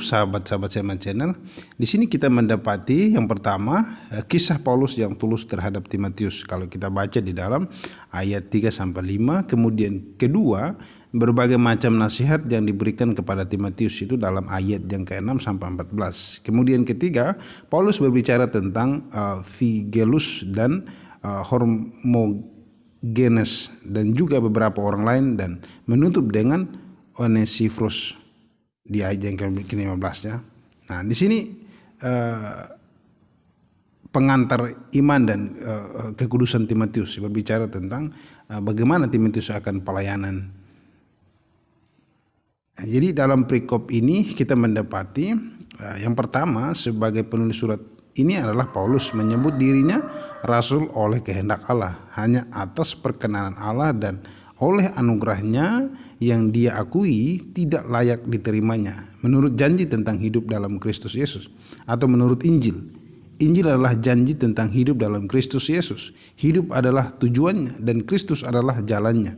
sahabat-sahabat Sema Channel, di sini kita mendapati yang pertama kisah Paulus yang tulus terhadap Timotius. Kalau kita baca di dalam ayat 3 sampai 5, kemudian kedua berbagai macam nasihat yang diberikan kepada Timotius itu dalam ayat yang ke-6 sampai 14. Kemudian ketiga, Paulus berbicara tentang Figelus dan Hermogenes dan juga beberapa orang lain, dan menutup dengan Onesiforus di ayat yang ke-15 ya. Nah, di sini pengantar iman dan kekudusan Timotius berbicara tentang bagaimana Timotius akan pelayanan. Nah, jadi dalam perikop ini kita mendapati yang pertama, sebagai penulis surat ini adalah Paulus menyebut dirinya rasul oleh kehendak Allah, hanya atas perkenanan Allah dan oleh anugerahnya yang dia akui tidak layak diterimanya menurut janji tentang hidup dalam Kristus Yesus, atau menurut Injil. Injil adalah janji tentang hidup dalam Kristus Yesus. Hidup adalah tujuannya dan Kristus adalah jalannya.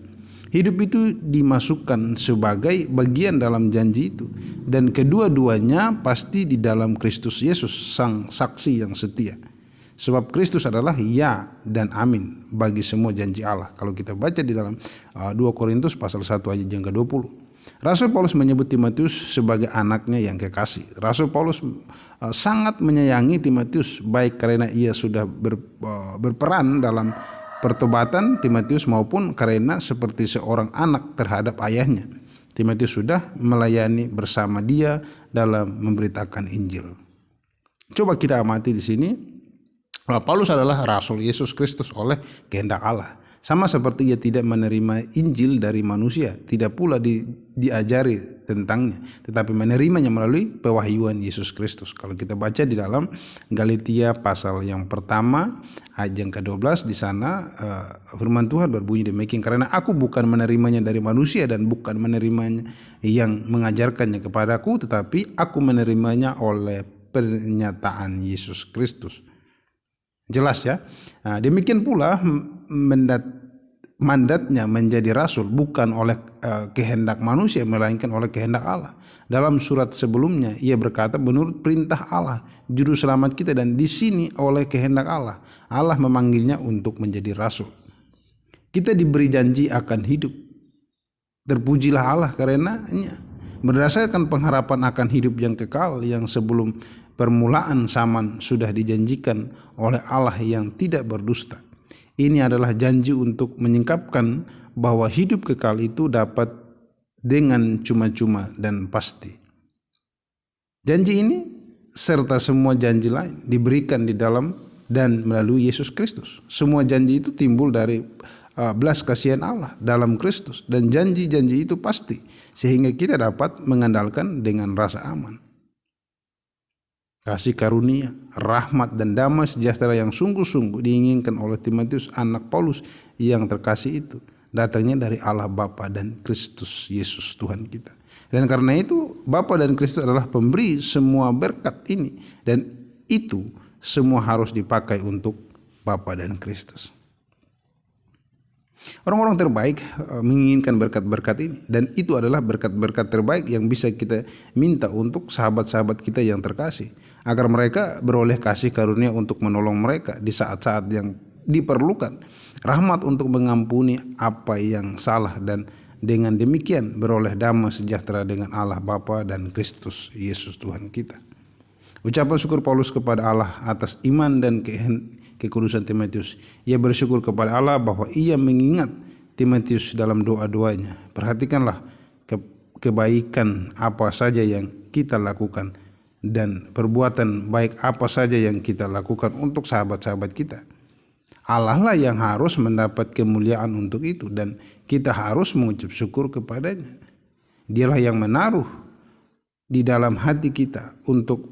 Hidup itu dimasukkan sebagai bagian dalam janji itu, dan kedua-duanya pasti di dalam Kristus Yesus, sang saksi yang setia. Sebab Kristus adalah ya dan amin bagi semua janji Allah. Kalau kita baca di dalam 2 Korintus pasal 1 ayat yang ke-20. Rasul Paulus menyebut Timotius sebagai anaknya yang kekasih. Rasul Paulus sangat menyayangi Timotius, baik karena ia sudah berperan dalam pertobatan Timotius maupun karena seperti seorang anak terhadap ayahnya. Timotius sudah melayani bersama dia dalam memberitakan Injil. Coba kita amati di sini. Paulus adalah rasul Yesus Kristus oleh kehendak Allah. Sama seperti ia tidak menerima Injil dari manusia, tidak pula diajari tentangnya, tetapi menerimanya melalui pewahyuan Yesus Kristus. Kalau kita baca di dalam Galatia pasal yang pertama ayat yang ke-12, di sana firman Tuhan berbunyi demikian, karena aku bukan menerimanya dari manusia dan bukan menerimanya yang mengajarkannya kepadaku, tetapi aku menerimanya oleh pernyataan Yesus Kristus. Jelas ya. Nah, demikian pula mandatnya menjadi rasul bukan oleh kehendak manusia, melainkan oleh kehendak Allah. Dalam surat sebelumnya ia berkata menurut perintah Allah juru selamat kita, dan di sini oleh kehendak Allah. Allah memanggilnya untuk menjadi rasul. Kita diberi janji akan hidup. Terpujilah Allah karenanya. Berdasarkan pengharapan akan hidup yang kekal yang sebelum permulaan zaman sudah dijanjikan oleh Allah yang tidak berdusta. Ini adalah janji untuk menyingkapkan bahwa hidup kekal itu dapat dengan cuma-cuma dan pasti. Janji ini serta semua janji lain diberikan di dalam dan melalui Yesus Kristus. Semua janji itu timbul dari belas kasihan Allah dalam Kristus, dan janji-janji itu pasti sehingga kita dapat mengandalkan dengan rasa aman. Kasih karunia, rahmat dan damai sejahtera yang sungguh-sungguh diinginkan oleh Timotius anak Paulus yang terkasih itu datangnya dari Allah Bapa dan Kristus Yesus Tuhan kita. Dan karena itu Bapa dan Kristus adalah pemberi semua berkat ini, dan itu semua harus dipakai untuk Bapa dan Kristus. Orang-orang terbaik menginginkan berkat-berkat ini, dan itu adalah berkat-berkat terbaik yang bisa kita minta untuk sahabat-sahabat kita yang terkasih, agar mereka beroleh kasih karunia untuk menolong mereka di saat-saat yang diperlukan, rahmat untuk mengampuni apa yang salah, dan dengan demikian beroleh damai sejahtera dengan Allah Bapa dan Kristus Yesus Tuhan kita. Ucapan syukur Paulus kepada Allah atas iman dan kekudusan Timotius. Ia bersyukur kepada Allah bahwa ia mengingat Timotius dalam doa-doanya. Perhatikanlah kebaikan apa saja yang kita lakukan dan perbuatan baik apa saja yang kita lakukan untuk sahabat-sahabat kita. Allah lah yang harus mendapat kemuliaan untuk itu, dan kita harus mengucap syukur kepadanya. Dialah yang menaruh di dalam hati kita untuk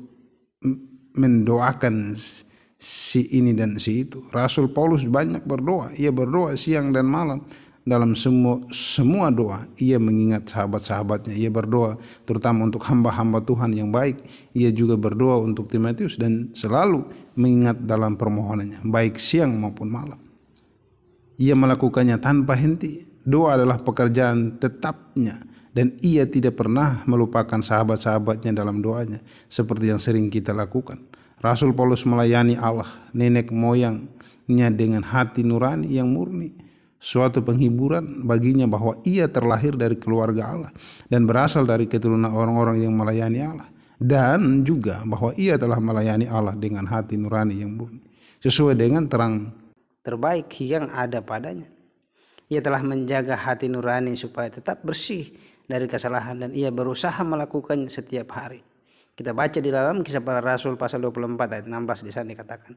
mendoakan si ini dan si itu. Rasul Paulus banyak berdoa. Ia berdoa siang dan malam. Dalam semua doa ia mengingat sahabat-sahabatnya. Ia berdoa terutama untuk hamba-hamba Tuhan yang baik. Ia juga berdoa untuk Timotius dan selalu mengingat dalam permohonannya, baik siang maupun malam. Ia melakukannya tanpa henti. Doa adalah pekerjaan tetapnya, dan ia tidak pernah melupakan sahabat-sahabatnya dalam doanya, seperti yang sering kita lakukan. Rasul Paulus melayani Allah, nenek moyangnya, dengan hati nurani yang murni. Suatu penghiburan baginya bahwa ia terlahir dari keluarga Allah dan berasal dari keturunan orang-orang yang melayani Allah. Dan juga bahwa ia telah melayani Allah dengan hati nurani yang murni, sesuai dengan terang terbaik yang ada padanya. Ia telah menjaga hati nurani supaya tetap bersih dari kesalahan, dan ia berusaha melakukannya setiap hari. Kita baca di dalam Kisah Para Rasul pasal 24 ayat 16, di sana dikatakan,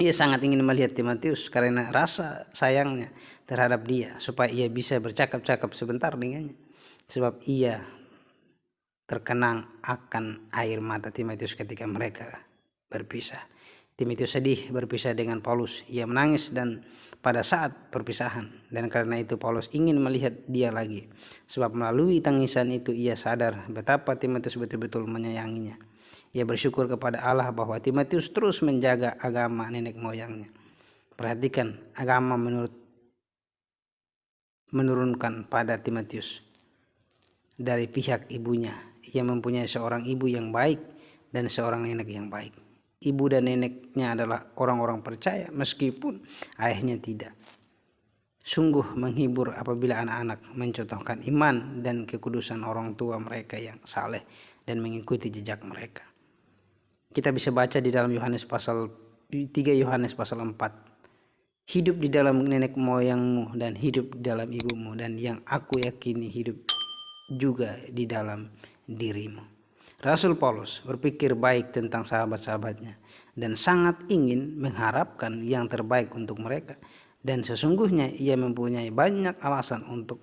ia sangat ingin melihat Timotius karena rasa sayangnya terhadap dia, supaya ia bisa bercakap-cakap sebentar dengannya, sebab ia terkenang akan air mata Timotius ketika mereka berpisah. Timotius sedih berpisah dengan Paulus. Ia menangis dan pada saat perpisahan, dan karena itu Paulus ingin melihat dia lagi, sebab melalui tangisan itu ia sadar betapa Timotius betul-betul menyayanginya. Ia bersyukur kepada Allah bahwa Timotius terus menjaga agama nenek moyangnya. Perhatikan, agama menurunkan pada Timotius dari pihak ibunya. Ia mempunyai seorang ibu yang baik dan seorang nenek yang baik. Ibu dan neneknya adalah orang-orang percaya meskipun ayahnya tidak. Sungguh menghibur apabila anak-anak mencontohkan iman dan kekudusan orang tua mereka yang saleh dan mengikuti jejak mereka. Kita bisa baca di dalam 3 Yohanes pasal 4. Hidup di dalam nenek moyangmu dan hidup di dalam ibumu, dan yang aku yakini hidup juga di dalam dirimu. Rasul Paulus berpikir baik tentang sahabat-sahabatnya dan sangat ingin mengharapkan yang terbaik untuk mereka, dan sesungguhnya ia mempunyai banyak alasan untuk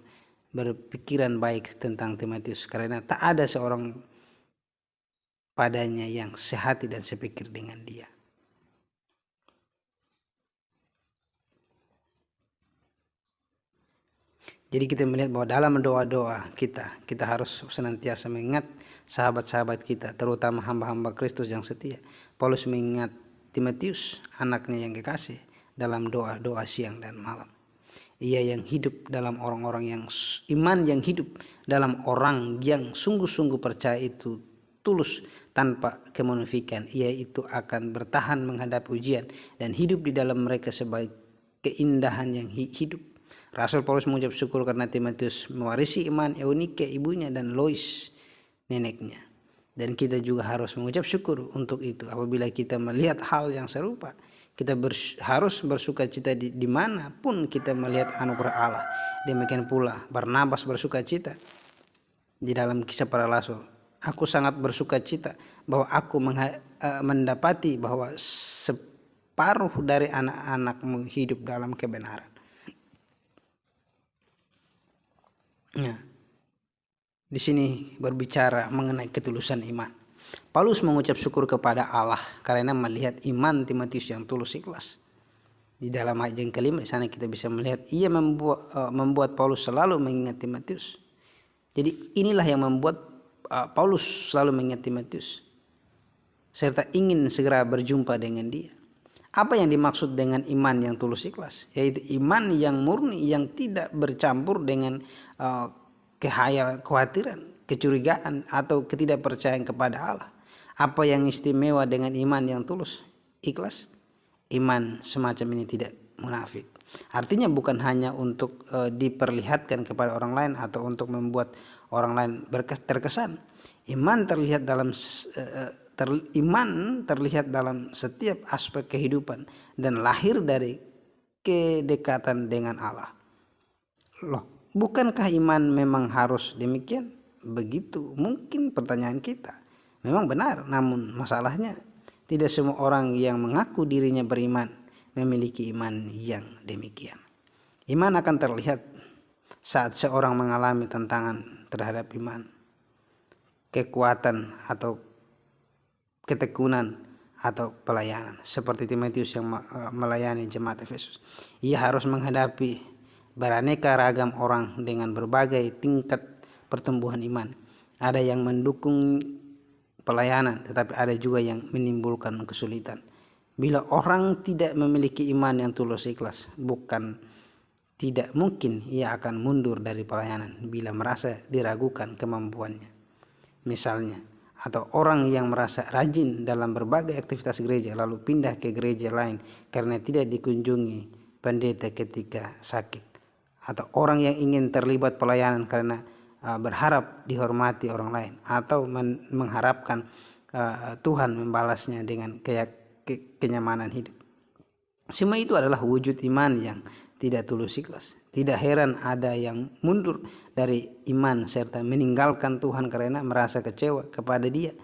berpikiran baik tentang Timotius, karena tak ada seorang padanya yang sehati dan sepikir dengan dia. Jadi kita melihat bahwa dalam doa-doa kita harus senantiasa mengingat sahabat-sahabat kita, terutama hamba-hamba Kristus yang setia. Paulus mengingat Timotius, anaknya yang kekasih, dalam doa-doa siang dan malam. Ia yang hidup dalam orang-orang yang iman, yang hidup dalam orang yang sungguh-sungguh percaya itu tulus tanpa kemunafikan. Ia itu akan bertahan menghadapi ujian dan hidup di dalam mereka sebagai keindahan yang hidup. Rasul Paulus mengucap syukur karena Timotius mewarisi iman Eunike ibunya dan Lois neneknya. Dan kita juga harus mengucap syukur untuk itu apabila kita melihat hal yang serupa. Kita harus bersuka cita dimanapun kita melihat anugerah Allah. Demikian pula Barnabas bersuka cita di dalam Kisah Para Rasul. Aku sangat bersuka cita bahwa aku mendapati bahwa separuh dari anak-anakmu hidup dalam kebenaran. Nah, di sini berbicara mengenai ketulusan iman. Paulus mengucap syukur kepada Allah karena melihat iman Timotius yang tulus ikhlas. Di dalam ayat yang kelima di sana kita bisa melihat ia membuat Paulus selalu mengingat Timotius. Jadi inilah yang membuat Paulus selalu mengingat Timotius serta ingin segera berjumpa dengan dia. Apa yang dimaksud dengan iman yang tulus ikhlas? Yaitu iman yang murni, yang tidak bercampur dengan kekhawatiran, kecurigaan, atau ketidakpercayaan kepada Allah. Apa yang istimewa dengan iman yang tulus ikhlas? Iman semacam ini tidak munafik. Artinya bukan hanya untuk diperlihatkan kepada orang lain atau untuk membuat orang lain terkesan. Iman terlihat dalam iman terlihat dalam setiap aspek kehidupan dan lahir dari kedekatan dengan Allah. Loh, bukankah iman memang harus demikian? Begitu mungkin pertanyaan kita. Memang benar, namun masalahnya tidak semua orang yang mengaku dirinya beriman memiliki iman yang demikian. Iman akan terlihat saat seorang mengalami tantangan terhadap iman, kekuatan atau ketekunan atau pelayanan, seperti Timotius yang melayani jemaat Efesus. Ia harus menghadapi beraneka ragam orang dengan berbagai tingkat pertumbuhan iman. Ada yang mendukung pelayanan, tetapi ada juga yang menimbulkan kesulitan. Bila orang tidak memiliki iman yang tulus ikhlas, bukan tidak mungkin ia akan mundur dari pelayanan bila merasa diragukan kemampuannya. Misalnya, atau orang yang merasa rajin dalam berbagai aktivitas gereja lalu pindah ke gereja lain karena tidak dikunjungi pendeta ketika sakit, atau orang yang ingin terlibat pelayanan karena berharap dihormati orang lain atau mengharapkan Tuhan membalasnya dengan kenyamanan hidup. Semua itu adalah wujud iman yang tidak tulus ikhlas. Tidak heran ada yang mundur dari iman serta meninggalkan Tuhan karena merasa kecewa kepada Dia.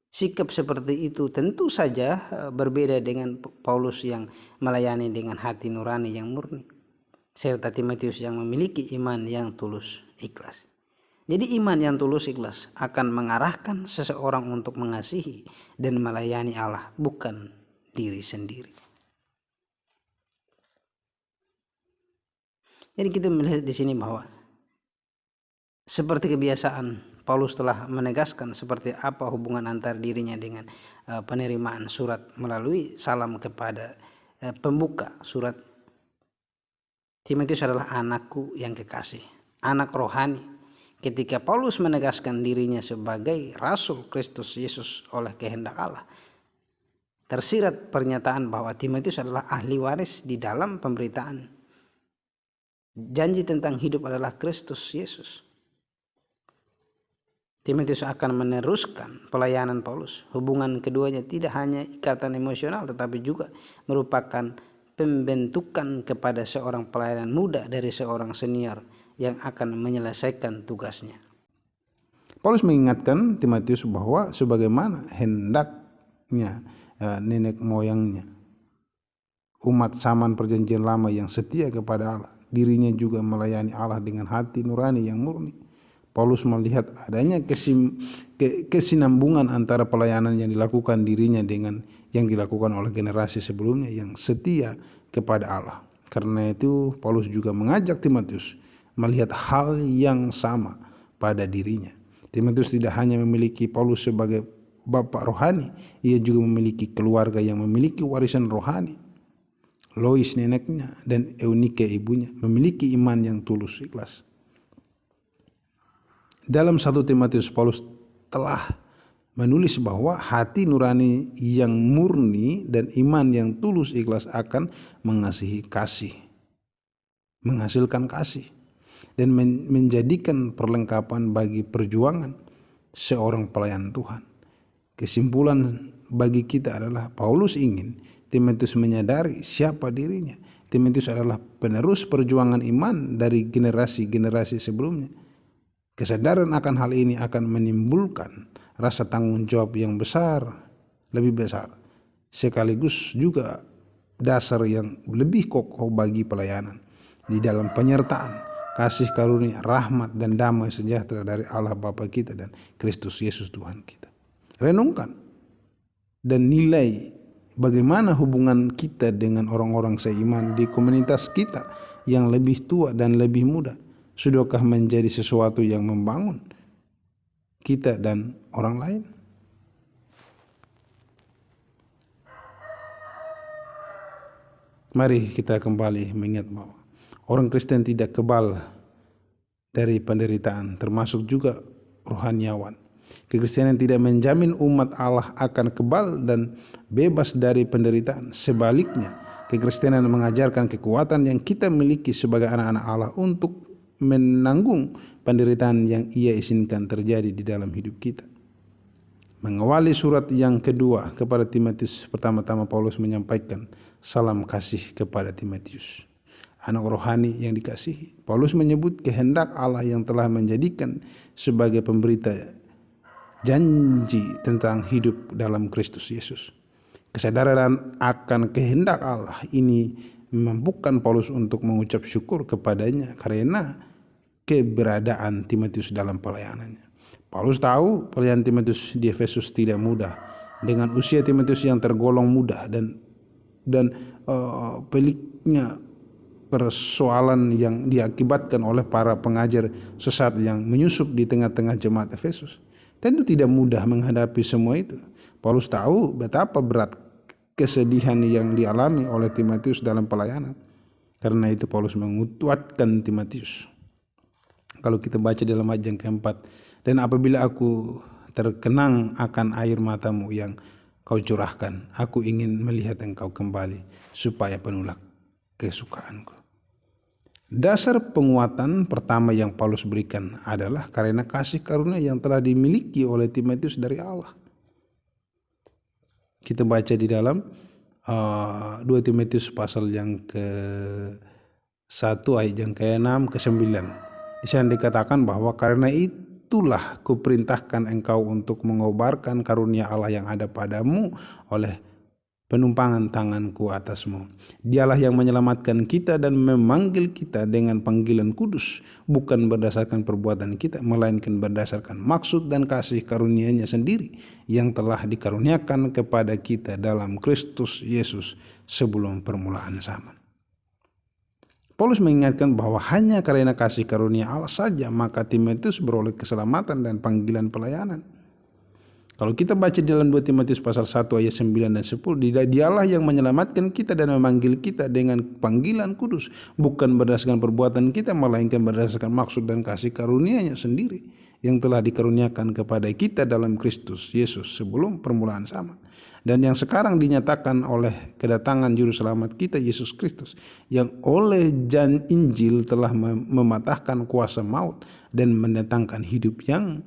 Sikap seperti itu tentu saja berbeda dengan Paulus yang melayani dengan hati nurani yang murni, serta Timotius yang memiliki iman yang tulus ikhlas. Jadi iman yang tulus ikhlas akan mengarahkan seseorang untuk mengasihi dan melayani Allah, bukan diri sendiri. Jadi kita melihat di sini bahwa seperti kebiasaan Paulus telah menegaskan seperti apa hubungan antar dirinya dengan penerimaan surat melalui salam kepada pembuka surat. Timotius adalah anakku yang kekasih, anak rohani. Ketika Paulus menegaskan dirinya sebagai rasul Kristus Yesus oleh kehendak Allah, tersirat pernyataan bahwa Timotius adalah ahli waris di dalam pemberitaan. Janji tentang hidup adalah Kristus Yesus. Timotius akan meneruskan pelayanan Paulus. Hubungan keduanya tidak hanya ikatan emosional tetapi juga merupakan pembentukan kepada seorang pelayan muda dari seorang senior yang akan menyelesaikan tugasnya. Paulus mengingatkan Timotius bahwa sebagaimana hendaknya nenek moyangnya, umat zaman perjanjian lama yang setia kepada Allah, dirinya juga melayani Allah dengan hati nurani yang murni. Paulus melihat adanya kesinambungan antara pelayanan yang dilakukan dirinya dengan yang dilakukan oleh generasi sebelumnya yang setia kepada Allah. Karena itu Paulus juga mengajak Timotius melihat hal yang sama pada dirinya. Timotius tidak hanya memiliki Paulus sebagai bapak rohani, ia juga memiliki keluarga yang memiliki warisan rohani. Lois neneknya dan Eunike ibunya memiliki iman yang tulus ikhlas. Dalam 1 Timotius Paulus telah menulis bahwa hati nurani yang murni dan iman yang tulus ikhlas akan menghasilkan kasih dan menjadikan perlengkapan bagi perjuangan seorang pelayan Tuhan. Kesimpulan bagi kita adalah Paulus ingin Timotius menyadari siapa dirinya. Timotius adalah penerus perjuangan iman dari generasi-generasi sebelumnya. Kesadaran akan hal ini akan menimbulkan rasa tanggung jawab yang lebih besar, sekaligus juga dasar yang lebih kokoh bagi pelayanan di dalam penyertaan, kasih karunia, rahmat dan damai sejahtera dari Allah Bapa kita dan Kristus Yesus Tuhan kita. Renungkan dan nilai bagaimana hubungan kita dengan orang-orang seiman di komunitas kita yang lebih tua dan lebih muda. Sudahkah menjadi sesuatu yang membangun kita dan orang lain? Mari kita kembali mengingat bahwa orang Kristen tidak kebal dari penderitaan, termasuk juga rohaniawan. Kekristenan tidak menjamin umat Allah akan kebal dan bebas dari penderitaan. Sebaliknya, kekristenan mengajarkan kekuatan yang kita miliki sebagai anak-anak Allah untuk menanggung penderitaan yang Ia izinkan terjadi di dalam hidup kita. Mengawali surat yang kedua kepada Timotius, pertama-tama Paulus menyampaikan salam kasih kepada Timotius, anak rohani yang dikasihi. Paulus menyebut kehendak Allah yang telah menjadikan sebagai pemberita janji tentang hidup dalam Kristus Yesus. Kesadaran akan kehendak Allah ini memampukan Paulus untuk mengucap syukur kepadanya karena keberadaan Timotius dalam pelayanannya. Paulus tahu pelayanan Timotius di Efesus tidak mudah, dengan usia Timotius yang tergolong muda dan peliknya persoalan yang diakibatkan oleh para pengajar sesat yang menyusup di tengah-tengah jemaat Efesus. Tentu tidak mudah menghadapi semua itu. Paulus tahu betapa berat kesedihan yang dialami oleh Timotius dalam pelayanan. Karena itu Paulus menguatkan Timotius. Kalau kita baca dalam ayat yang keempat, dan apabila aku terkenang akan air matamu yang kau curahkan, aku ingin melihat engkau kembali supaya penuhlah kesukaanku. Dasar penguatan pertama yang Paulus berikan adalah karena kasih karunia yang telah dimiliki oleh Timotius dari Allah. Kita baca di dalam 2 Timotius pasal yang ke-1 ayat yang ke-6 ke-9. Di sana dikatakan bahwa karena itulah kuperintahkan engkau untuk mengobarkan karunia Allah yang ada padamu oleh penumpangan tanganku atasmu. Dialah yang menyelamatkan kita dan memanggil kita dengan panggilan kudus, bukan berdasarkan perbuatan kita, melainkan berdasarkan maksud dan kasih karunia-Nya sendiri yang telah dikaruniakan kepada kita dalam Kristus Yesus sebelum permulaan zaman. Paulus mengingatkan bahwa hanya karena kasih karunia Allah saja maka Timotius beroleh keselamatan dan panggilan pelayanan. Kalau kita baca dalam 2 Timotius pasal 1 ayat 9 dan 10, dialah yang menyelamatkan kita dan memanggil kita dengan panggilan kudus, bukan berdasarkan perbuatan kita, melainkan berdasarkan maksud dan kasih karunia-Nya sendiri yang telah dikaruniakan kepada kita dalam Kristus Yesus sebelum permulaan zaman. Dan yang sekarang dinyatakan oleh kedatangan juru selamat kita Yesus Kristus, yang oleh Injil telah mematahkan kuasa maut dan mendatangkan hidup yang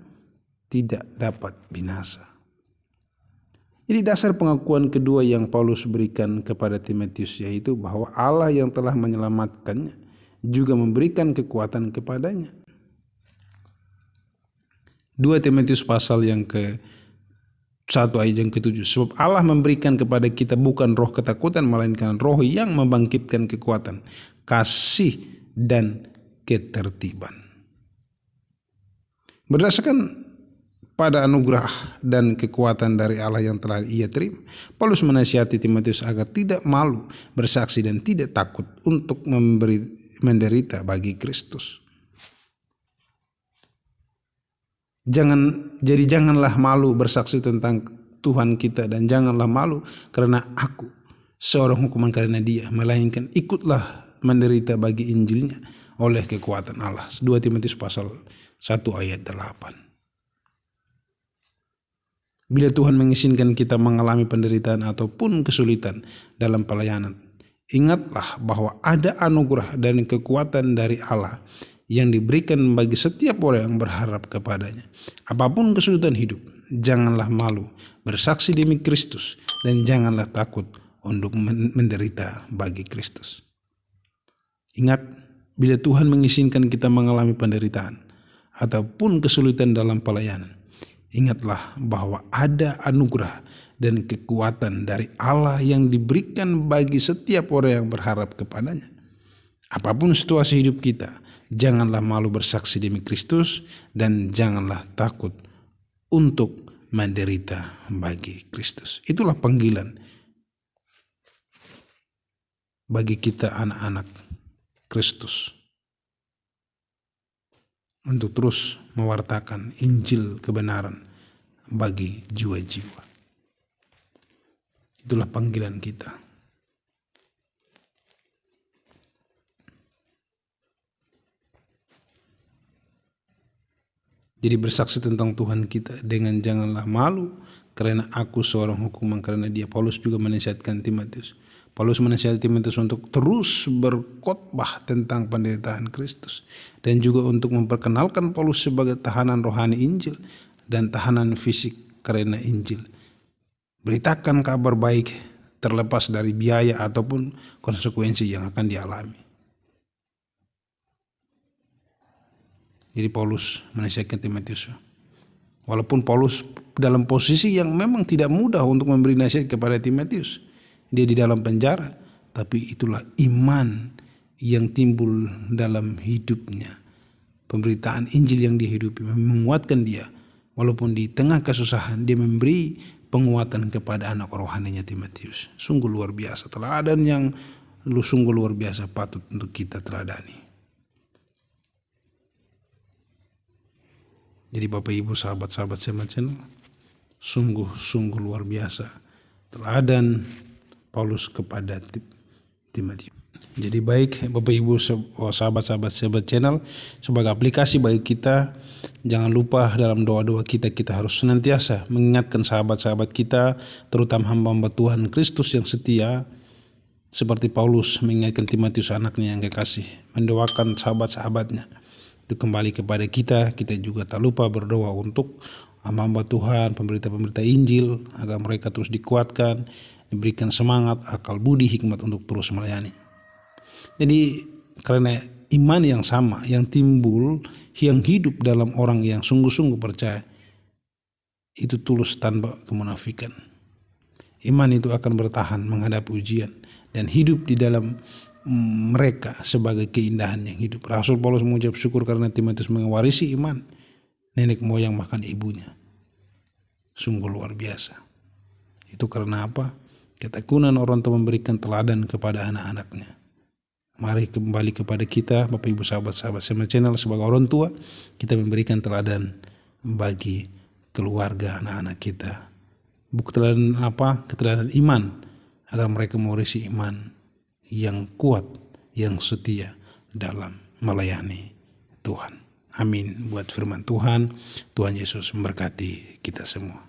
tidak dapat binasa. Jadi dasar pengakuan kedua yang Paulus berikan kepada Timotius yaitu bahwa Allah yang telah menyelamatkannya juga memberikan kekuatan kepadanya. 2 Timotius pasal yang ke-1 ayat yang ke-7. Sebab Allah memberikan kepada kita bukan roh ketakutan, melainkan roh yang membangkitkan kekuatan, kasih, dan ketertiban. Berdasarkan pada anugerah dan kekuatan dari Allah yang telah ia terima, Paulus menasihati Timotius agar tidak malu bersaksi dan tidak takut untuk menderita bagi Kristus. Janganlah malu bersaksi tentang Tuhan kita, dan janganlah malu karena aku seorang hukuman karena Dia, melainkan ikutlah menderita bagi Injilnya oleh kekuatan Allah. 2 Timotius pasal 1 ayat 8. Bila Tuhan mengizinkan kita mengalami penderitaan ataupun kesulitan dalam pelayanan, ingatlah bahwa ada anugerah dan kekuatan dari Allah yang diberikan bagi setiap orang yang berharap kepadanya. Apapun kesulitan hidup, janganlah malu bersaksi demi Kristus, dan janganlah takut untuk menderita bagi Kristus. Ingat, bila Tuhan mengizinkan kita mengalami penderitaan ataupun kesulitan dalam pelayanan, ingatlah bahwa ada anugerah dan kekuatan dari Allah yang diberikan bagi setiap orang yang berharap kepadanya. Apapun situasi hidup kita, janganlah malu bersaksi demi Kristus, dan janganlah takut untuk menderita bagi Kristus. Itulah panggilan bagi kita anak-anak Kristus untuk terus mewartakan Injil kebenaran bagi jiwa-jiwa. Itulah panggilan kita. Jadi bersaksi tentang Tuhan kita dengan janganlah malu karena aku seorang hukuman karena dia. Paulus juga menasihatkan Timotius. Paulus menasihati Timotius untuk terus berkhotbah tentang penderitaan Kristus dan juga untuk memperkenalkan Paulus sebagai tahanan rohani Injil dan tahanan fisik karena Injil. Beritakan kabar baik terlepas dari biaya ataupun konsekuensi yang akan dialami. Jadi Paulus menasihatkan Timotius. Walaupun Paulus dalam posisi yang memang tidak mudah untuk memberi nasihat kepada Timotius. Dia di dalam penjara, tapi itulah iman yang timbul dalam hidupnya. Pemberitaan Injil yang dihidupi menguatkan dia. Walaupun di tengah kesusahan dia memberi penguatan kepada anak rohaninya Timotius. Sungguh luar biasa. Teladan yang sungguh luar biasa patut untuk kita teladani. Jadi Bapak Ibu sahabat-sahabat Sema Channel, sungguh luar biasa teladan Paulus kepada Timotius. Jadi baik Bapak Ibu sahabat-sahabat Sema Channel, sebagai aplikasi bagi kita, jangan lupa dalam doa-doa kita harus senantiasa mengingatkan sahabat-sahabat kita, terutama hamba-hamba Tuhan Kristus yang setia, seperti Paulus mengingatkan Timotius anaknya yang kekasih, mendoakan sahabat-sahabatnya itu kembali kepada kita juga tak lupa berdoa untuk hamba Tuhan, pemberita-pemberita Injil, agar mereka terus dikuatkan, diberikan semangat, akal budi, hikmat untuk terus melayani. Jadi karena iman yang sama yang timbul, yang hidup dalam orang yang sungguh-sungguh percaya, itu tulus tanpa kemunafikan. Iman itu akan bertahan menghadapi ujian dan hidup di dalam mereka sebagai keindahan yang hidup. Rasul Paulus mengucap syukur karena Timotius mewarisi iman nenek moyang bahkan ibunya. Sungguh luar biasa. Itu karena apa? Ketekunan orang tua memberikan teladan kepada anak-anaknya. Mari kembali kepada kita, Bapak Ibu sahabat-sahabat Sema Channel, sebagai orang tua, kita memberikan teladan bagi keluarga anak-anak kita. Bukan teladan apa? Keteladan iman, agar mereka mewarisi iman yang kuat, yang setia dalam melayani Tuhan. Amin. Buat firman Tuhan, Tuhan Yesus memberkati kita semua.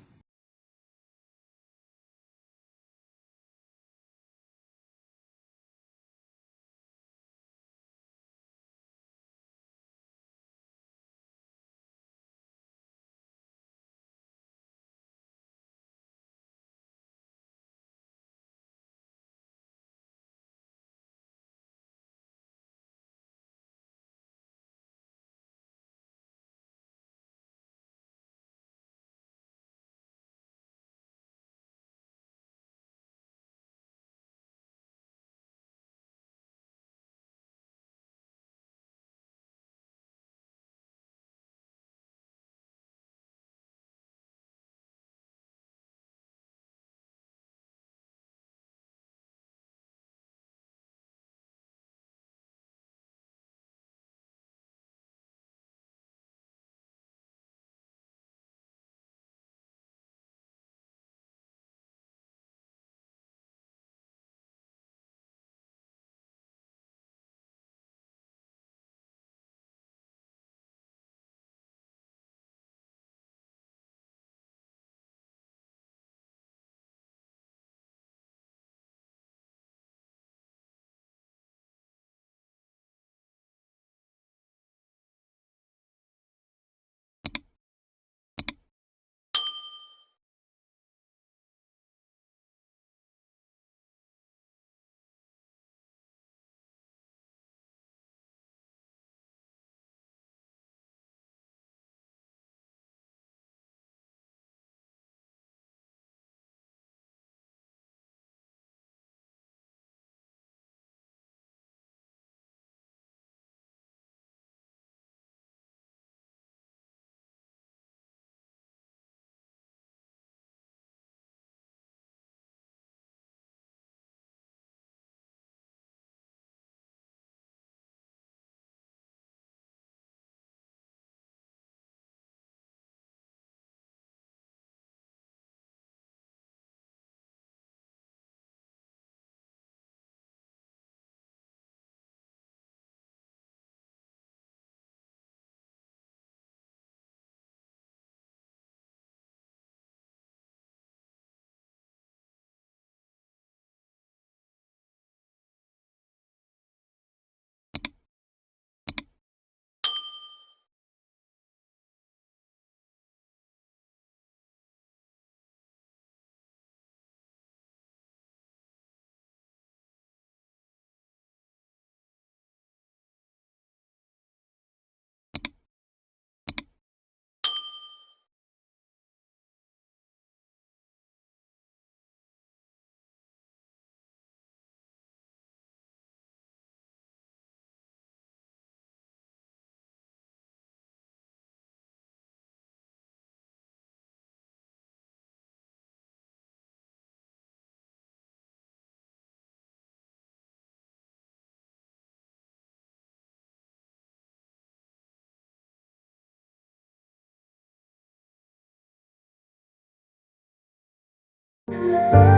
Thank